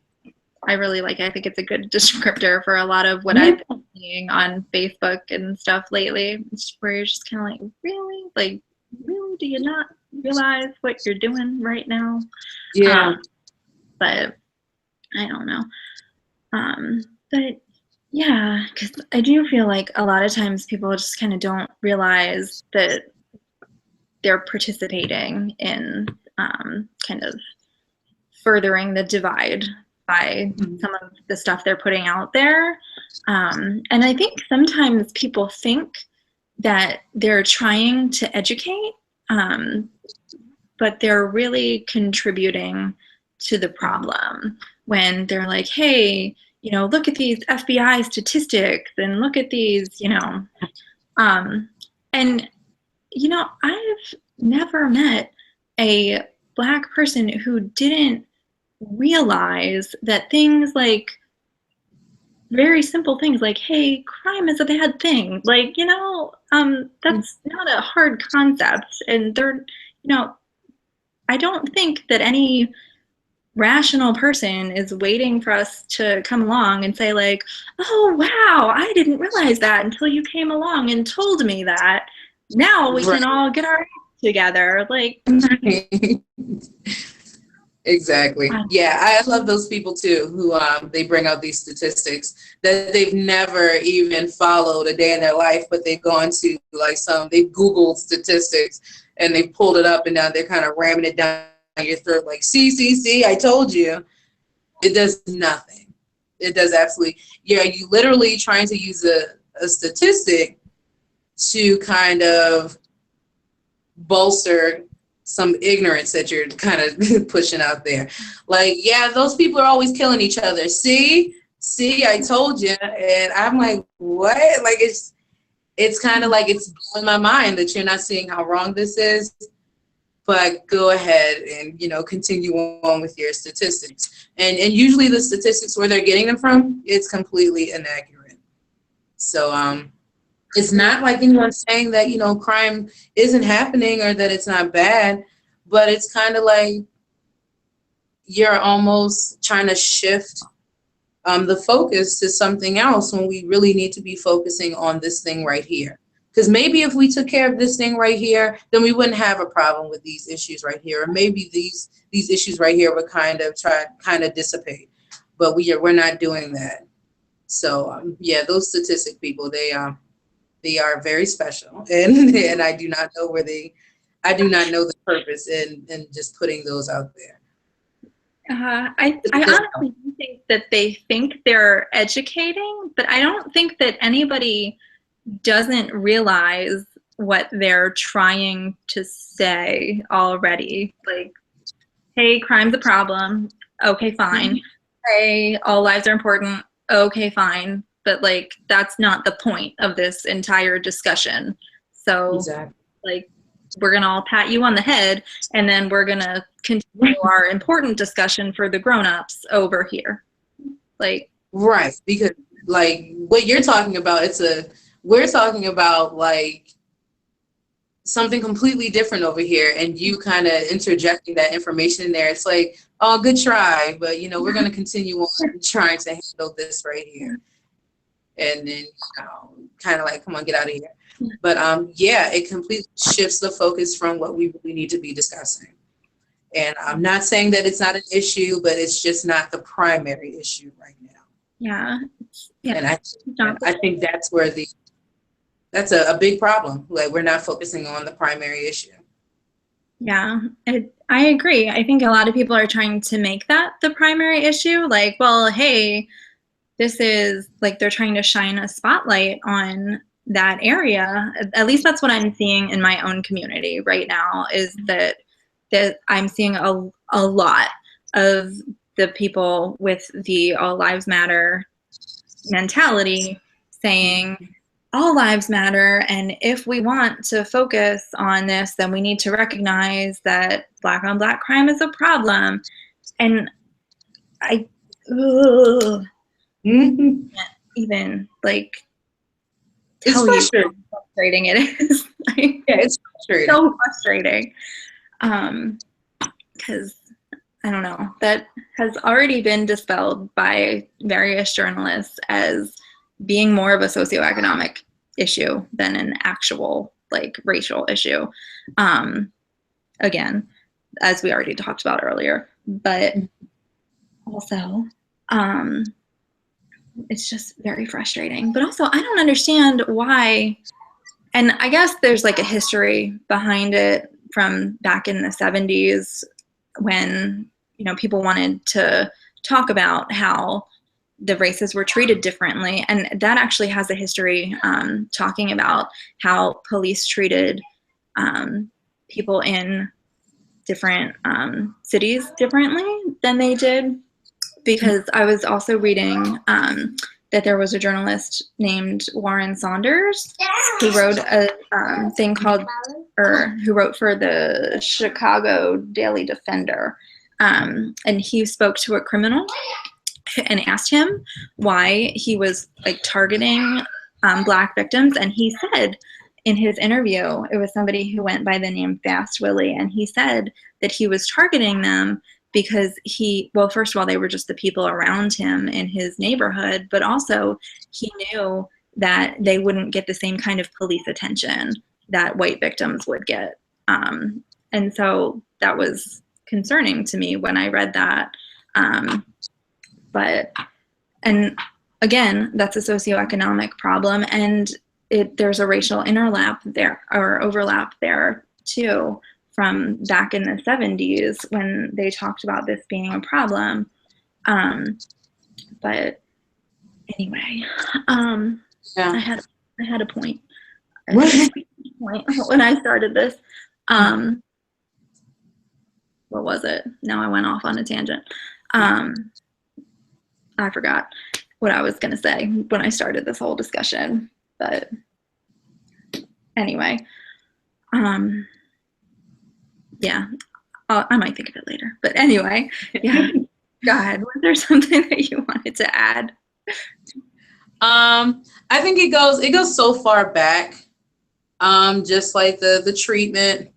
like it. I think it's a good descriptor for a lot of what I've been seeing on Facebook and stuff lately. It's where you're just kind of like, really? Like, really? Do you not realize what you're doing right now? Yeah. But I don't know. But yeah, because I do feel like a lot of times people just kind of don't realize that they're participating in kind of furthering the divide by some of the stuff they're putting out there. And I think sometimes people think that they're trying to educate, but they're really contributing to the problem when they're like, hey, look at these FBI statistics and look at these, and, I've never met a Black person who didn't realize that things like very simple things like, hey, crime is a bad thing. Like, that's not a hard concept. And I don't think that any rational person is waiting for us to come along and say like, oh, wow, I didn't realize that until you came along and told me that. Now we can all get our heads together. Like, exactly. Yeah, I love those people too who they bring out these statistics that they've never even followed a day in their life, but they've gone to they've Googled statistics and they've pulled it up, and now they're kind of ramming it down your throat like, see, I told you. It does nothing. It does absolutely. Yeah, you literally trying to use a statistic to kind of bolster some ignorance that you're kind of pushing out there. Like, yeah, those people are always killing each other. See, I told you. And I'm like, what? Like, it's kind of like it's blowing my mind that you're not seeing how wrong this is. But go ahead and, continue on with your statistics. And usually the statistics where they're getting them from, it's completely inaccurate. So it's not like anyone's saying that, crime isn't happening or that it's not bad, but it's kind of like you're almost trying to shift the focus to something else when we really need to be focusing on this thing right here. Because maybe if we took care of this thing right here, then we wouldn't have a problem with these issues right here. Or maybe these issues right here would kind of dissipate. But we're not doing that. So yeah, those statistic people, they are very special, and I do not know the purpose in just putting those out there. I honestly do think that they think they're educating, but I don't think that anybody doesn't realize what they're trying to say already. Like, hey, crime's a problem. Okay, fine. Hey, all lives are important. Okay, fine. But like, that's not the point of this entire discussion. So Exactly. like, we're gonna all pat you on the head, and then we're gonna continue our important discussion for the grown-ups over here. Like, right, because like what you're talking about, we're talking about like something completely different over here, and you kind of interjecting that information in there. It's like, oh, good try, but you know, we're going to continue on trying to handle this right here, and then kind of like, come on, get out of here. But yeah, it completely shifts the focus from what we really need to be discussing. And I'm not saying that it's not an issue, but it's just not the primary issue right now. yeah, yeah. And I think that's where that's a big problem. Like, we're not focusing on the primary issue. Yeah, I agree. I think a lot of people are trying to make that the primary issue. Like, well, hey, this is like, they're trying to shine a spotlight on that area. At least that's what I'm seeing in my own community right now, is that I'm seeing a lot of the people with the all lives matter mentality saying all lives matter, and if we want to focus on this, then we need to recognize that Black on Black crime is a problem. And I can't even like tell you how frustrating it is. Like, yeah, it's frustrating. So frustrating. Because I don't know, that has already been dispelled by various journalists as being more of a socioeconomic issue than an actual like racial issue. Again, as we already talked about earlier, but also it's just very frustrating. But also, I don't understand why, and I guess there's like a history behind it from back in the 70s when, you know, people wanted to talk about how the races were treated differently. And that actually has a history talking about how police treated people in different cities differently than they did. Because I was also reading that there was a journalist named Warren Saunders who wrote a thing called, or who wrote for the Chicago Daily Defender. And he spoke to a criminal and asked him why he was like targeting Black victims. And he said in his interview, it was somebody who went by the name Fast Willie, and he said that he was targeting them because well, first of all, they were just the people around him in his neighborhood, but also he knew that they wouldn't get the same kind of police attention that white victims would get. And so that was concerning to me when I read that. And again, that's a socioeconomic problem, and there's a racial overlap there too, from back in the 70s when they talked about this being a problem. But anyway, yeah. I had a point. When I started this. What was it? Now I went off on a tangent. I forgot what I was going to say when I started this whole discussion. But anyway, yeah, I might think of it later. But anyway, yeah. Go ahead. Was there something that you wanted to add? I think it goes so far back. Just like the treatment.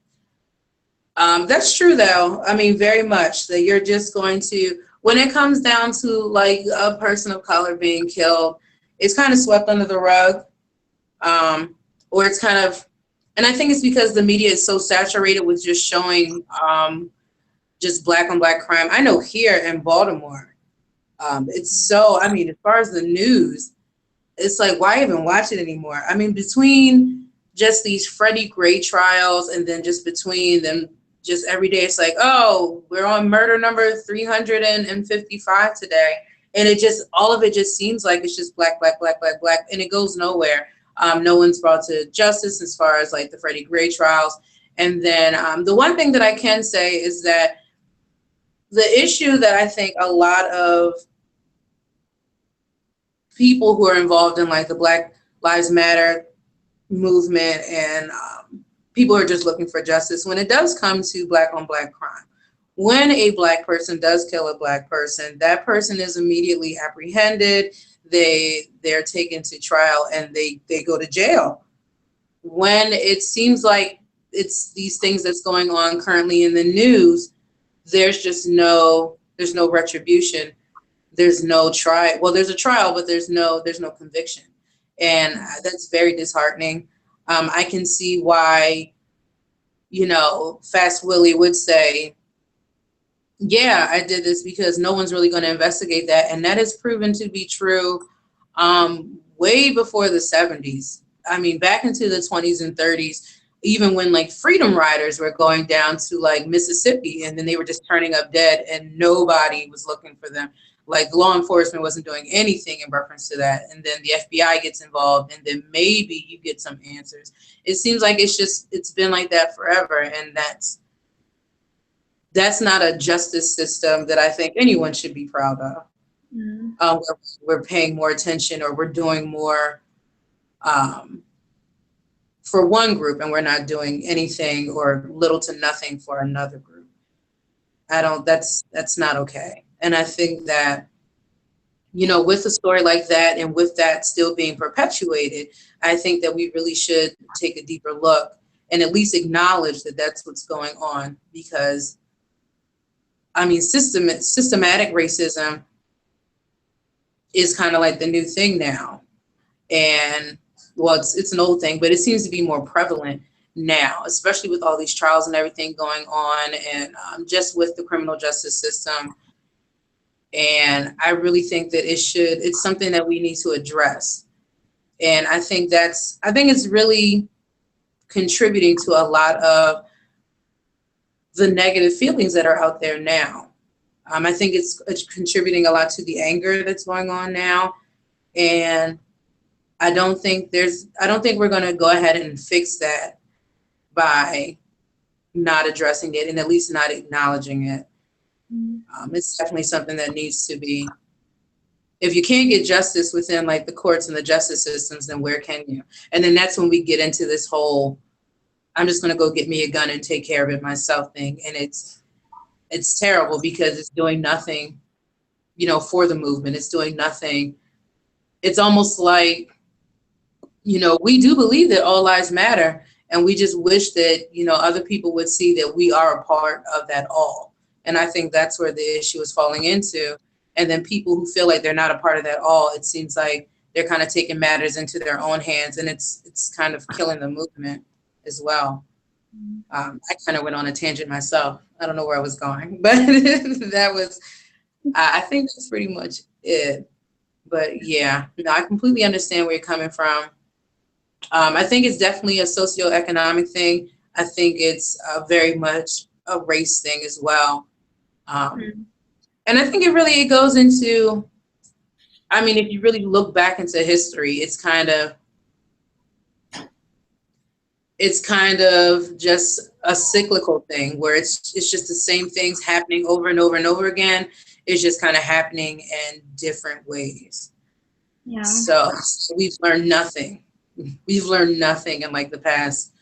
That's true though. I mean, very much that you're just going to, when it comes down to like a person of color being killed, it's kind of swept under the rug. Or it's kind of, and I think it's because the media is so saturated with just showing just Black on Black crime. I know here in Baltimore, it's so, I mean, as far as the news, it's like, why even watch it anymore? I mean, between just these Freddie Gray trials and then just between them, just every day, it's like, oh, we're on murder number 355 today. And it just, all of it just seems like it's just black, black, black, black, black, and it goes nowhere. No one's brought to justice as far as like the Freddie Gray trials. And then the one thing that I can say is that the issue that I think a lot of people who are involved in like the Black Lives Matter movement and people who are just looking for justice, when it does come to Black on Black crime, when a Black person does kill a Black person, that person is immediately apprehended. They're taken to trial and they go to jail. When it seems like it's these things that's going on currently in the news, there's no retribution. There's no trial. Well, there's a trial, but there's no conviction. And that's very disheartening. I can see why, Fast Willie would say, yeah, I did this because no one's really going to investigate that. And that has proven to be true way before the 70s. I mean, back into the 20s and 30s, even when like freedom riders were going down to like Mississippi and then they were just turning up dead and nobody was looking for them. Like law enforcement wasn't doing anything in reference to that. And then the FBI gets involved and then maybe you get some answers. It seems like it's been like that forever. And that's not a justice system that I think anyone should be proud of. Mm-hmm. We're paying more attention or we're doing more for one group and we're not doing anything or little to nothing for another group. That's not okay. And I think that, with a story like that and with that still being perpetuated, I think that we really should take a deeper look and at least acknowledge that that's what's going on. Because, I mean, systematic racism is kind of like the new thing now. And, well, it's an old thing, but it seems to be more prevalent now, especially with all these trials and everything going on and just with the criminal justice system. And I really think that it's something that we need to address. And I think it's really contributing to a lot of the negative feelings that are out there now. I think it's contributing a lot to the anger that's going on now. And I don't think we're going to go ahead and fix that by not addressing it and at least not acknowledging it. It's definitely something that needs to be, if you can't get justice within like the courts and the justice systems, then where can you? And then that's when we get into this whole, I'm just going to go get me a gun and take care of it myself thing. And it's terrible because it's doing nothing, for the movement. It's doing nothing. It's almost like, we do believe that all lives matter. And we just wish that, other people would see that we are a part of that all. And I think that's where the issue is falling into. And then people who feel like they're not a part of that all, it seems like they're kind of taking matters into their own hands. And it's kind of killing the movement as well. I kind of went on a tangent myself. I don't know where I was going, but I think that's pretty much it. But yeah, no, I completely understand where you're coming from. I think it's definitely a socioeconomic thing. I think it's very much a race thing as well. And I think it goes into, I mean, if you really look back into history, it's kind of just a cyclical thing where it's just the same things happening over and over and over again. It's just kind of happening in different ways. Yeah. So we've learned nothing. We've learned nothing in like the past,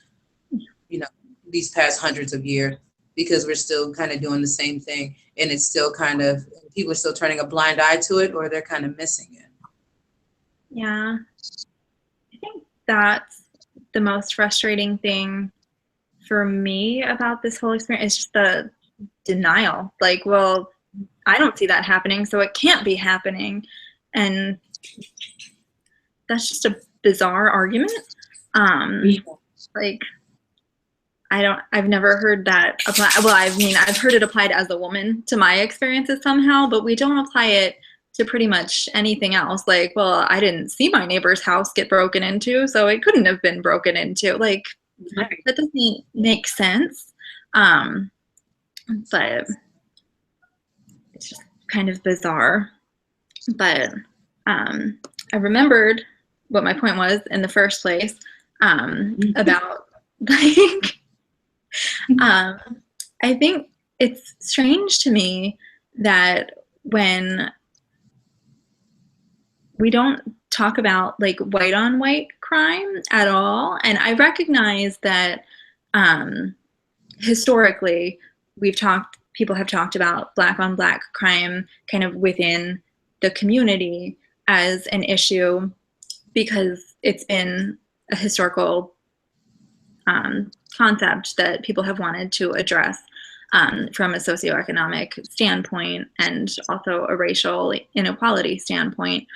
these past hundreds of years, because we're still kind of doing the same thing. And it's still kind of, people are still turning a blind eye to it, or they're kind of missing it. Yeah. I think that's the most frustrating thing for me about this whole experience is just the denial. Like, well, I don't see that happening, so it can't be happening. And that's just a bizarre argument. Like, I've never heard that apply. Well, I've heard it applied as a woman to my experiences somehow, but we don't apply it to pretty much anything else. Like, well, I didn't see my neighbor's house get broken into, so it couldn't have been broken into. Like, that doesn't make sense. But it's just kind of bizarre. But I remembered what my point was in the first place, about like, I think it's strange to me that when we don't talk about like white on white crime at all, and I recognize that historically people have talked about black on black crime kind of within the community as an issue because it's been a historical concept that people have wanted to address from a socioeconomic standpoint and also a racial inequality standpoint.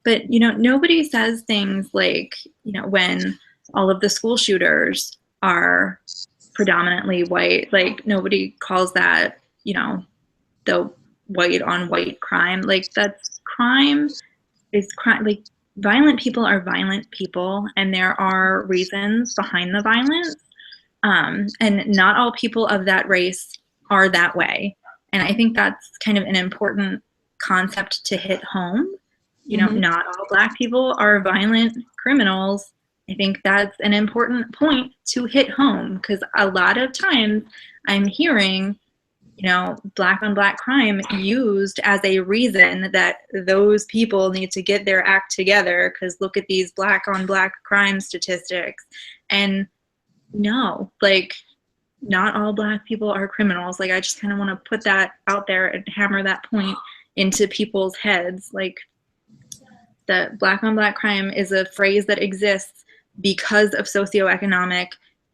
But, you know, nobody says things like, you know, when all of the school shooters are predominantly white, like nobody calls that, you know, the white on white crime. Like that's crime is crime. Like violent people are violent people, and there are reasons behind the violence. And not all people of that race are that way. And I think that's kind of an important concept to hit home. You know, not all Black people are violent criminals. I think that's an important point to hit home because a lot of times I'm hearing, you know, Black on Black crime used as a reason that those people need to get their act together because look at these Black on Black crime statistics. And no, like, not all Black people are criminals. Like, I just kind of want to put that out there and hammer that point into people's heads. Like, that Black on Black crime is a phrase that exists because of socioeconomic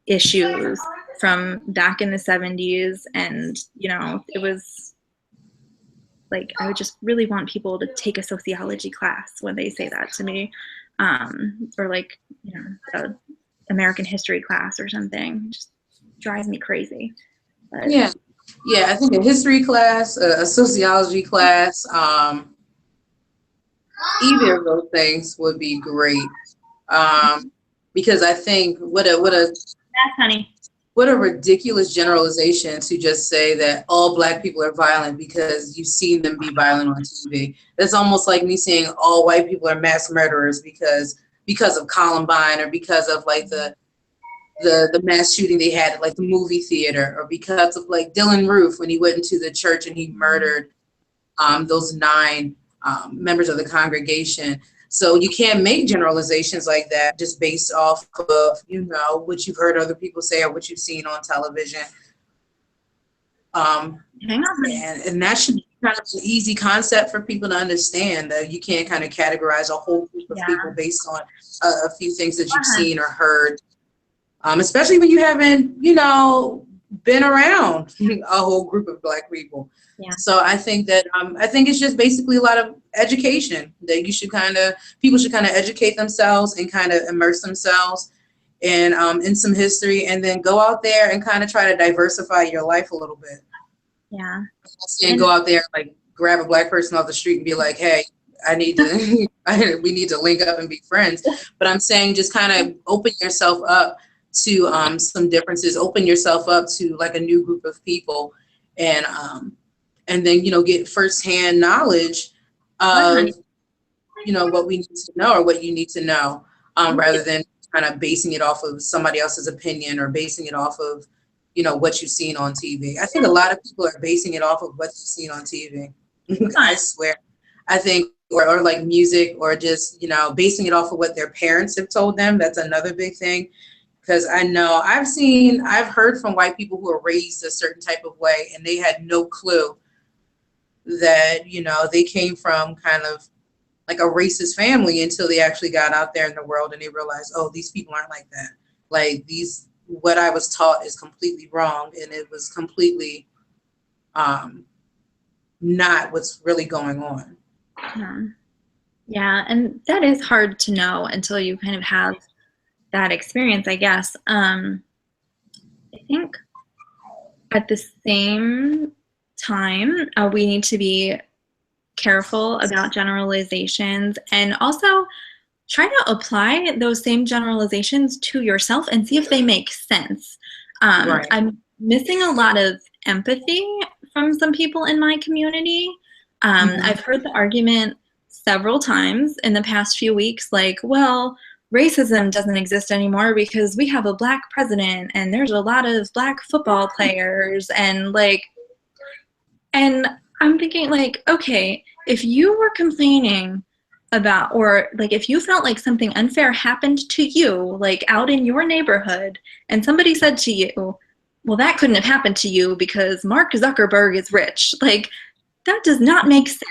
issues from back in the 70s. And, you know, it was like, I would just really want people to take a sociology class when they say that to me. Or like, you know, a American history class or something. It just drives me crazy. But, yeah, I think a history class, a sociology class, either of those things would be great. Because I think what a ridiculous generalization to just say that all Black people are violent because you've seen them be violent on TV. That's almost like me saying all white people are mass murderers because of Columbine or because of like the mass shooting they had at like the movie theater or because of like Dylan Roof when he went into the church and he murdered those 9 members of the congregation. So you can't make generalizations like that just based off of, you know, what you've heard other people say or what you've seen on television. And that should be kind of an easy concept for people to understand that you can't kind of categorize a whole group of people based on a few things that you've seen or heard, especially when you haven't, you know, been around a whole group of Black people. Yeah. So I think that I think it's just basically a lot of education that people should kind of educate themselves and kind of immerse themselves in some history and then go out there and kind of try to diversify your life a little bit. Yeah. And go out there like grab a Black person off the street and be like, hey, we need to link up and be friends. But I'm saying just kind of open yourself up to some differences, open yourself up to like a new group of people and then, you know, get firsthand knowledge of, you know, what we need to know or what you need to know, rather than kind of basing it off of somebody else's opinion or basing it off of, you know, what you've seen on TV. I think a lot of people are basing it off of what you've seen on TV. I swear. I think, or like music or just, you know, basing it off of what their parents have told them. That's another big thing. Because I know I've heard from white people who were raised a certain type of way and they had no clue that, you know, they came from kind of like a racist family until they actually got out there in the world and they realized, oh, these people aren't like that. Like what I was taught is completely wrong and it was completely not what's really going on. Yeah, and that is hard to know until you kind of have that experience, I guess. I think at the same time, we need to be careful about generalizations and also try to apply those same generalizations to yourself and see if they make sense. Right. I'm missing a lot of empathy from some people in my community. I've heard the argument several times in the past few weeks, like, well, racism doesn't exist anymore because we have a black president and there's a lot of black football players and like, and I'm thinking like, okay, if you were complaining about, or like if you felt like something unfair happened to you, like out in your neighborhood, and somebody said to you, well, that couldn't have happened to you because Mark Zuckerberg is rich. Like, that does not make sense.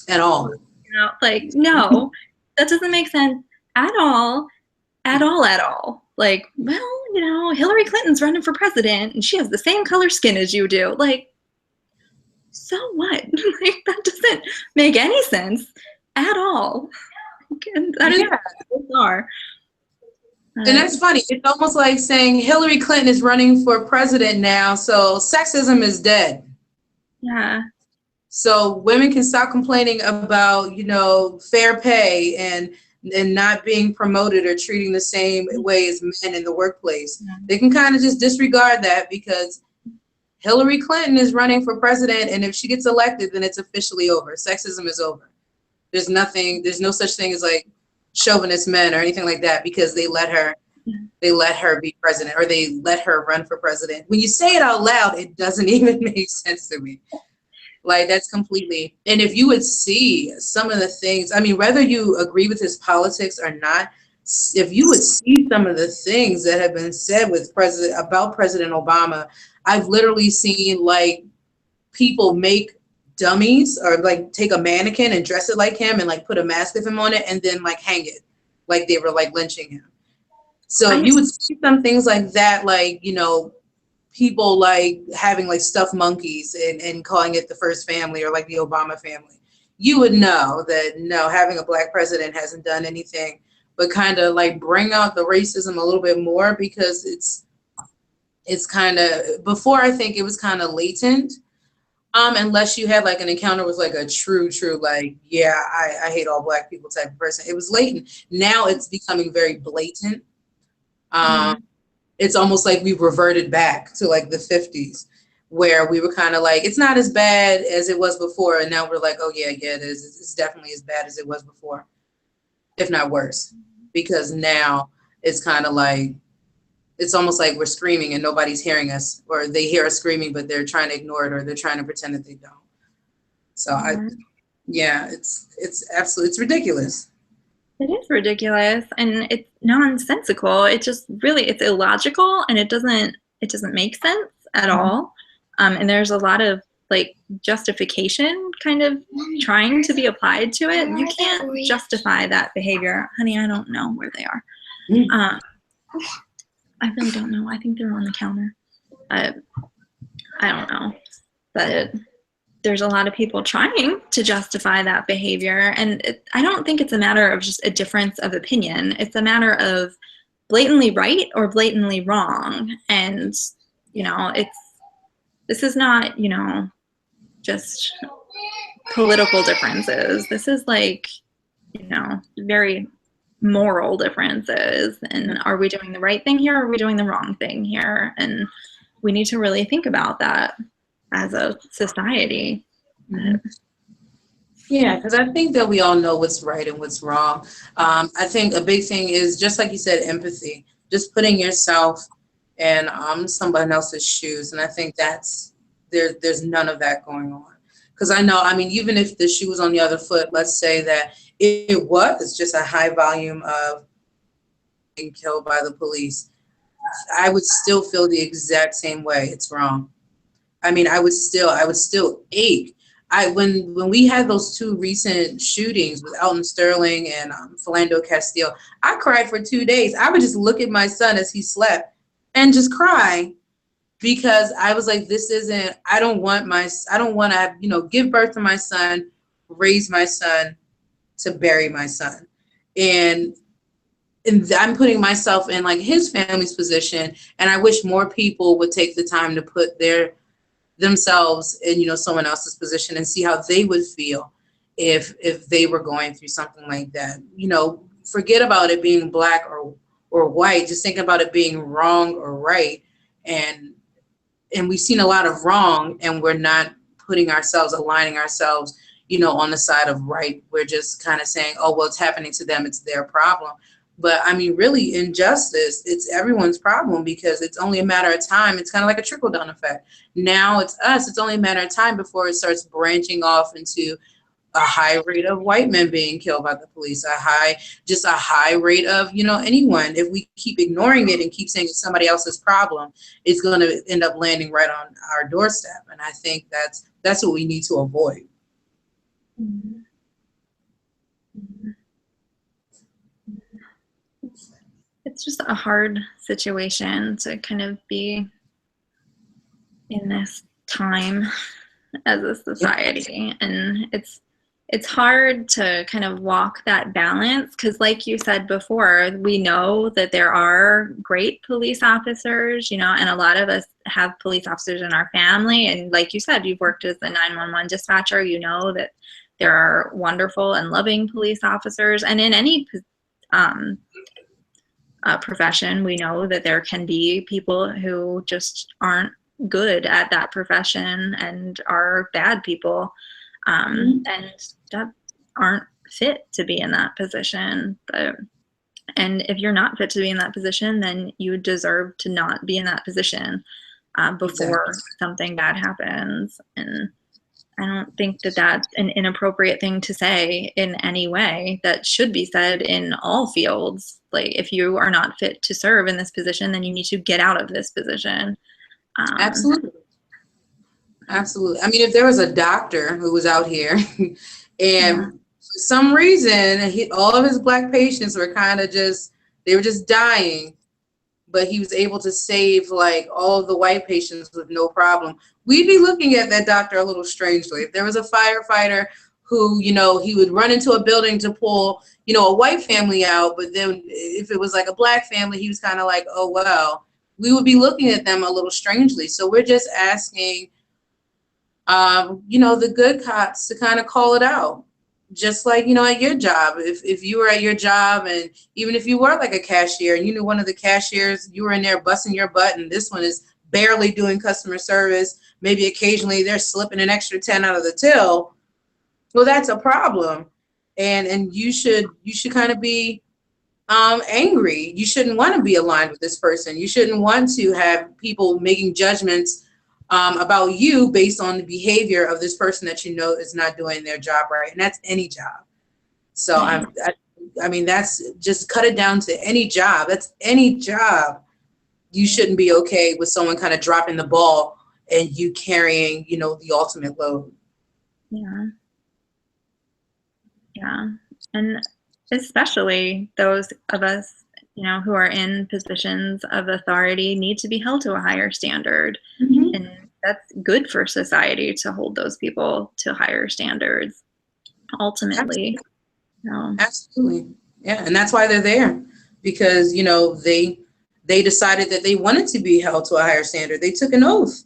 At all. You know, like, no, that doesn't make sense at all, at all, at all. Like, well, you know, Hillary Clinton's running for president and she has the same color skin as you do. Like, so what? Like, that doesn't make any sense at all. And that is bizarre. And that's funny. It's almost like saying Hillary Clinton is running for president now, so sexism is dead. Yeah. So women can stop complaining about, you know, fair pay and not being promoted or treating the same way as men in the workplace. Yeah. They can kind of just disregard that because Hillary Clinton is running for president, and if she gets elected, then it's officially over. Sexism is over. There's no such thing as like chauvinist men or anything like that because they let her be president, or they let her run for president. When you say it out loud, it doesn't even make sense to me. Like, that's completely, and if you would see some of the things, I mean, whether you agree with his politics or not, if you would see some of the things that have been said about President Obama, I've literally seen like people make dummies or like take a mannequin and dress it like him and like put a mask of him on it and then like hang it like they were like lynching him. So you would see some things like that, like, you know, people like having like stuffed monkeys and calling it the first family or like the Obama family. You would know that no, having a black president hasn't done anything but kind of like bring out the racism a little bit more, because it's kind of, before I think it was kind of latent, unless you had like an encounter with like a true like, yeah, I hate all black people type of person. It was latent. Now it's becoming very blatant. It's almost like we reverted back to like the 50s where we were kind of like, it's not as bad as it was before. And now we're like, oh yeah, it is. It's definitely as bad as it was before, if not worse, because now it's kind of like, it's almost like we're screaming and nobody's hearing us, or they hear us screaming, but they're trying to ignore it, or they're trying to pretend that they don't. So it's absolutely, it's ridiculous. It is ridiculous and it's nonsensical. It just really, it's illogical and it doesn't make sense at all. And there's a lot of like justification kind of trying to be applied to it. You can't justify that behavior. Honey, I don't know where they are. I really don't know. I think they're on the counter. I don't know. But there's a lot of people trying to justify that behavior. And I don't think it's a matter of just a difference of opinion. It's a matter of blatantly right or blatantly wrong. And, you know, this is not, you know, just political differences. This is like, you know, very moral differences. And are we doing the right thing here, or are we doing the wrong thing here? And we need to really think about that as a society. Yeah, because I think that we all know what's right and what's wrong. I think a big thing is, just like you said, empathy, just putting yourself in someone else's shoes. And I think that's, there's none of that going on. Because I know, I mean, even if the shoe was on the other foot, let's say that it was just a high volume of being killed by the police, I would still feel the exact same way. It's wrong. I mean, I would still ache. When we had those two recent shootings with Alton Sterling and Philando Castile, I cried for 2 days. I would just look at my son as he slept and just cry, because I was like, this isn't, I don't want to, you know, give birth to my son, raise my son, to bury my son. And I'm putting myself in like his family's position, and I wish more people would take the time to put themselves in, you know, someone else's position and see how they would feel if they were going through something like that. You know, forget about it being black or white, just think about it being wrong or right. And we've seen a lot of wrong, and we're not aligning ourselves, on the side of right. We're just kind of saying, oh, well, it's happening to them. It's their problem. But I mean, really, injustice, it's everyone's problem because it's only a matter of time. It's kind of like a trickle down effect. Now it's us. It's only a matter of time before it starts branching off into a high rate of white men being killed by the police, just a high rate of, anyone. If we keep ignoring it and keep saying it's somebody else's problem, it's going to end up landing right on our doorstep. And I think that's what we need to avoid. Mm-hmm. It's just a hard situation to kind of be in this time as a society. And it's hard to kind of walk that balance because, like you said before, we know that there are great police officers, and a lot of us have police officers in our family. And like you said, you've worked as a 911 dispatcher, that there are wonderful and loving police officers. And in any profession, we know that there can be people who just aren't good at that profession and are bad people, and that aren't fit to be in that position. And if you're not fit to be in that position, then you deserve to not be in that position before something bad happens. And I don't think that that's an inappropriate thing to say in any way. That should be said in all fields. Like, if you are not fit to serve in this position, then you need to get out of this position. Absolutely. Absolutely. I mean, if there was a doctor who was out here and for some reason all of his Black patients were they were just dying, but he was able to save like all of the white patients with no problem, we'd be looking at that doctor a little strangely. If there was a firefighter who, he would run into a building to pull, a white family out, but then if it was like a Black family, he was kind of like, oh, well, we would be looking at them a little strangely. So we're just asking, the good cops to kind of call it out. Just like, at your job, if you were at your job, and even if you were like a cashier and you knew one of the cashiers, you were in there busting your butt, and this one is barely doing customer service, maybe occasionally they're slipping an extra 10 out of the till, well, that's a problem. And you should kind of be angry. You shouldn't want to be aligned with this person. You shouldn't want to have people making judgments about you based on the behavior of this person that is not doing their job right. And that's any job. So I mean, that's just cut it down to any job. That's any job. You shouldn't be okay with someone kind of dropping the ball and you carrying, the ultimate load. Yeah. Yeah. And especially those of us, who are in positions of authority need to be held to a higher standard. Mm-hmm. And that's good for society to hold those people to higher standards, ultimately. Absolutely. Yeah. And that's why they're there, because, they decided that they wanted to be held to a higher standard. They took an oath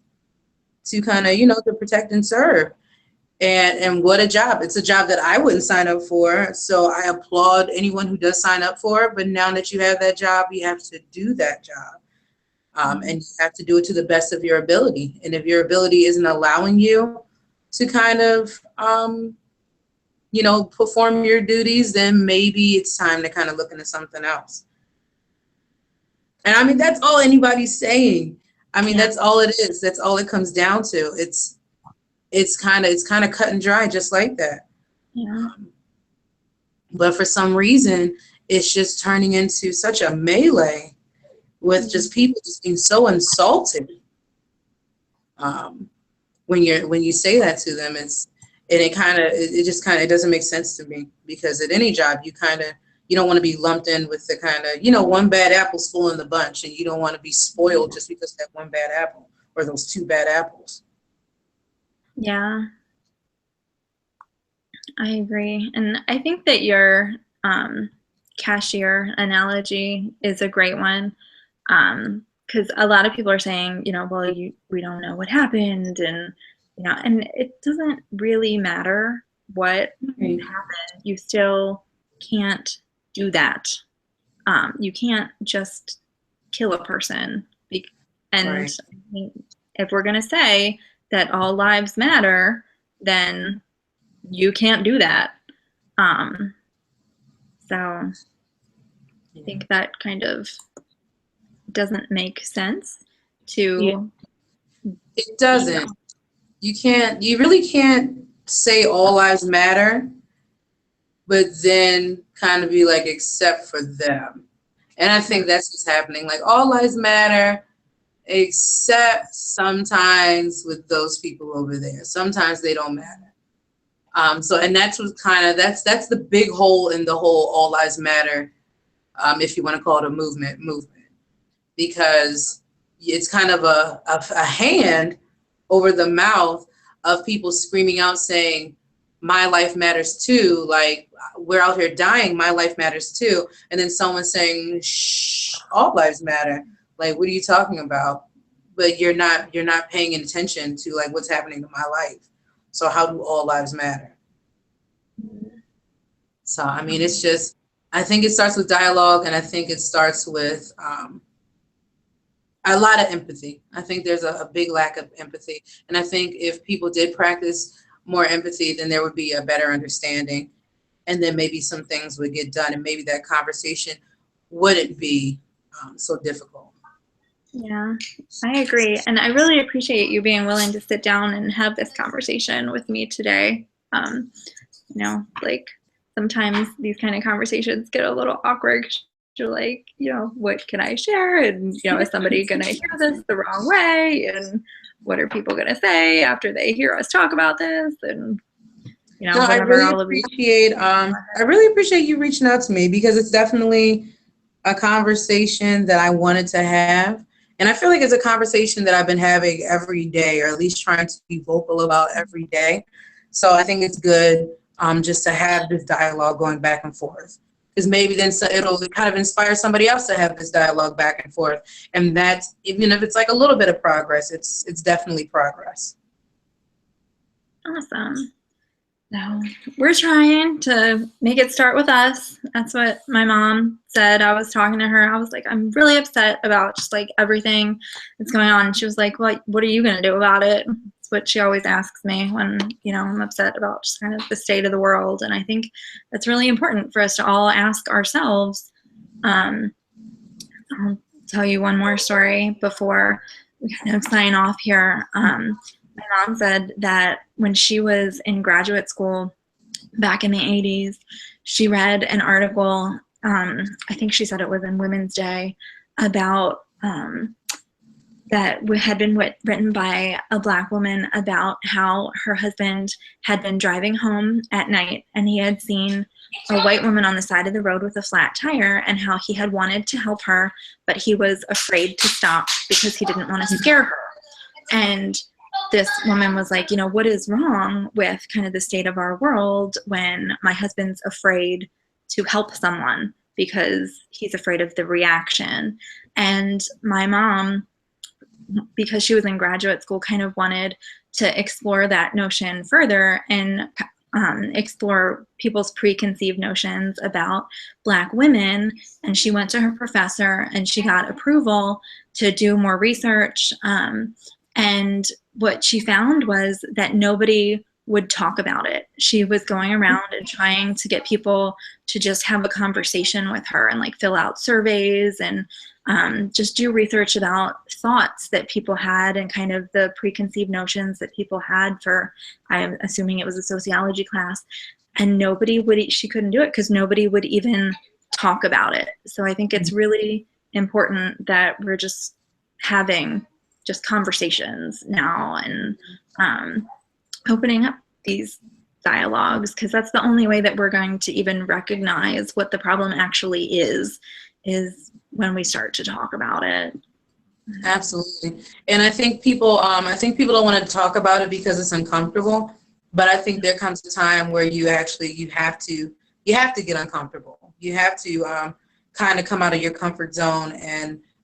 to kind of, to protect and serve. And what a job. It's a job that I wouldn't sign up for. So I applaud anyone who does sign up for it. But now that you have that job, you have to do that job. And you have to do it to the best of your ability. And if your ability isn't allowing you to kind of, perform your duties, then maybe it's time to kind of look into something else. And I mean, that's all anybody's saying. I mean, that's all it is. That's all it comes down to. It's kind of cut and dry, just like that. Yeah. But for some reason, it's just turning into such a melee with just people just being so insulted. When you say that to them, it doesn't make sense to me, because at any job you don't want to be lumped in with the kind of, one bad apple's full in the bunch, and you don't want to be spoiled just because of that one bad apple or those two bad apples. Yeah, I agree. And I think that your cashier analogy is a great one, because a lot of people are saying, well, we don't know what happened, and and it doesn't really matter what happened. You still can't do that. You can't just kill a person. And if we're going to say that all lives matter, then you can't do that. So I think that kind of doesn't make sense to. It doesn't. You really can't say all lives matter, but then kind of be like, except for them. And I think that's what's happening. Like, all lives matter, except sometimes with those people over there. Sometimes they don't matter. So, and that's what kind of, that's the big hole in the whole all lives matter, if you want to call it a movement, because it's kind of a hand over the mouth of people screaming out saying, my life matters too. Like, we're out here dying, my life matters too. And then someone saying, shh, all lives matter. Like, what are you talking about? But you're not paying attention to like what's happening to my life. So how do all lives matter? So, I mean, it's just, I think it starts with dialogue, and I think it starts with a lot of empathy. I think there's a big lack of empathy. And I think if people did practice more empathy, then there would be a better understanding. And then maybe some things would get done, and maybe that conversation wouldn't be so difficult. Yeah, I agree. And I really appreciate you being willing to sit down and have this conversation with me today. You know, like sometimes these kind of conversations get a little awkward. You're like, you know, what can I share? And, you know, is somebody going to hear this the wrong way? And what are people going to say after they hear us talk about this? And, you know, I really appreciate you reaching out to me, because it's definitely a conversation that I wanted to have. And I feel like it's a conversation that I've been having every day, or at least trying to be vocal about every day. So I think it's good just to have this dialogue going back and forth, because maybe then it'll kind of inspire somebody else to have this dialogue back and forth. And that's, even if it's like a little bit of progress, it's definitely progress. Awesome. So we're trying to make it start with us. That's what my mom said. I was talking to her. I was like, I'm really upset about just like everything that's going on. And she was like, well, what are you going to do about it? It's what she always asks me when, you know, I'm upset about just kind of the state of the world. And I think that's really important for us to all ask ourselves. I'll tell you one more story before we kind of sign off here. My mom said that when she was in graduate school back in the 80s, she read an article, I think she said it was in Women's Day, about that had been written by a Black woman about how her husband had been driving home at night and he had seen a white woman on the side of the road with a flat tire, and how he had wanted to help her, but he was afraid to stop because he didn't want to scare her. And this woman was like, you know, what is wrong with kind of the state of our world when my husband's afraid to help someone because he's afraid of the reaction? And my mom, because she was in graduate school, kind of wanted to explore that notion further and explore people's preconceived notions about Black women. And she went to her professor and she got approval to do more research. And what she found was that nobody would talk about it. She was going around and trying to get people to just have a conversation with her and like fill out surveys and just do research about thoughts that people had and kind of the preconceived notions that people had for, I'm assuming it was a sociology class. And she couldn't do it because nobody would even talk about it. So I think it's really important that we're just having just conversations now and opening up these dialogues, because that's the only way that we're going to even recognize what the problem actually is when we start to talk about it. Absolutely. And I think people don't want to talk about it because it's uncomfortable, but I think there comes a time where you have to get uncomfortable. You have to kind of come out of your comfort zone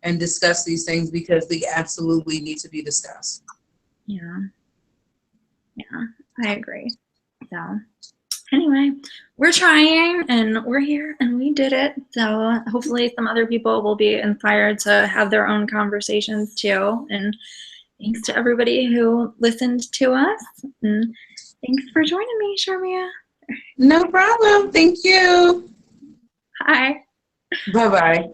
and discuss these things, because they absolutely need to be discussed. Yeah, I agree. So anyway, we're trying and we're here and we did it. So hopefully some other people will be inspired to have their own conversations too. And thanks to everybody who listened to us. And Thanks for joining me, Charmia. No problem. Thank you. Hi. Bye-bye.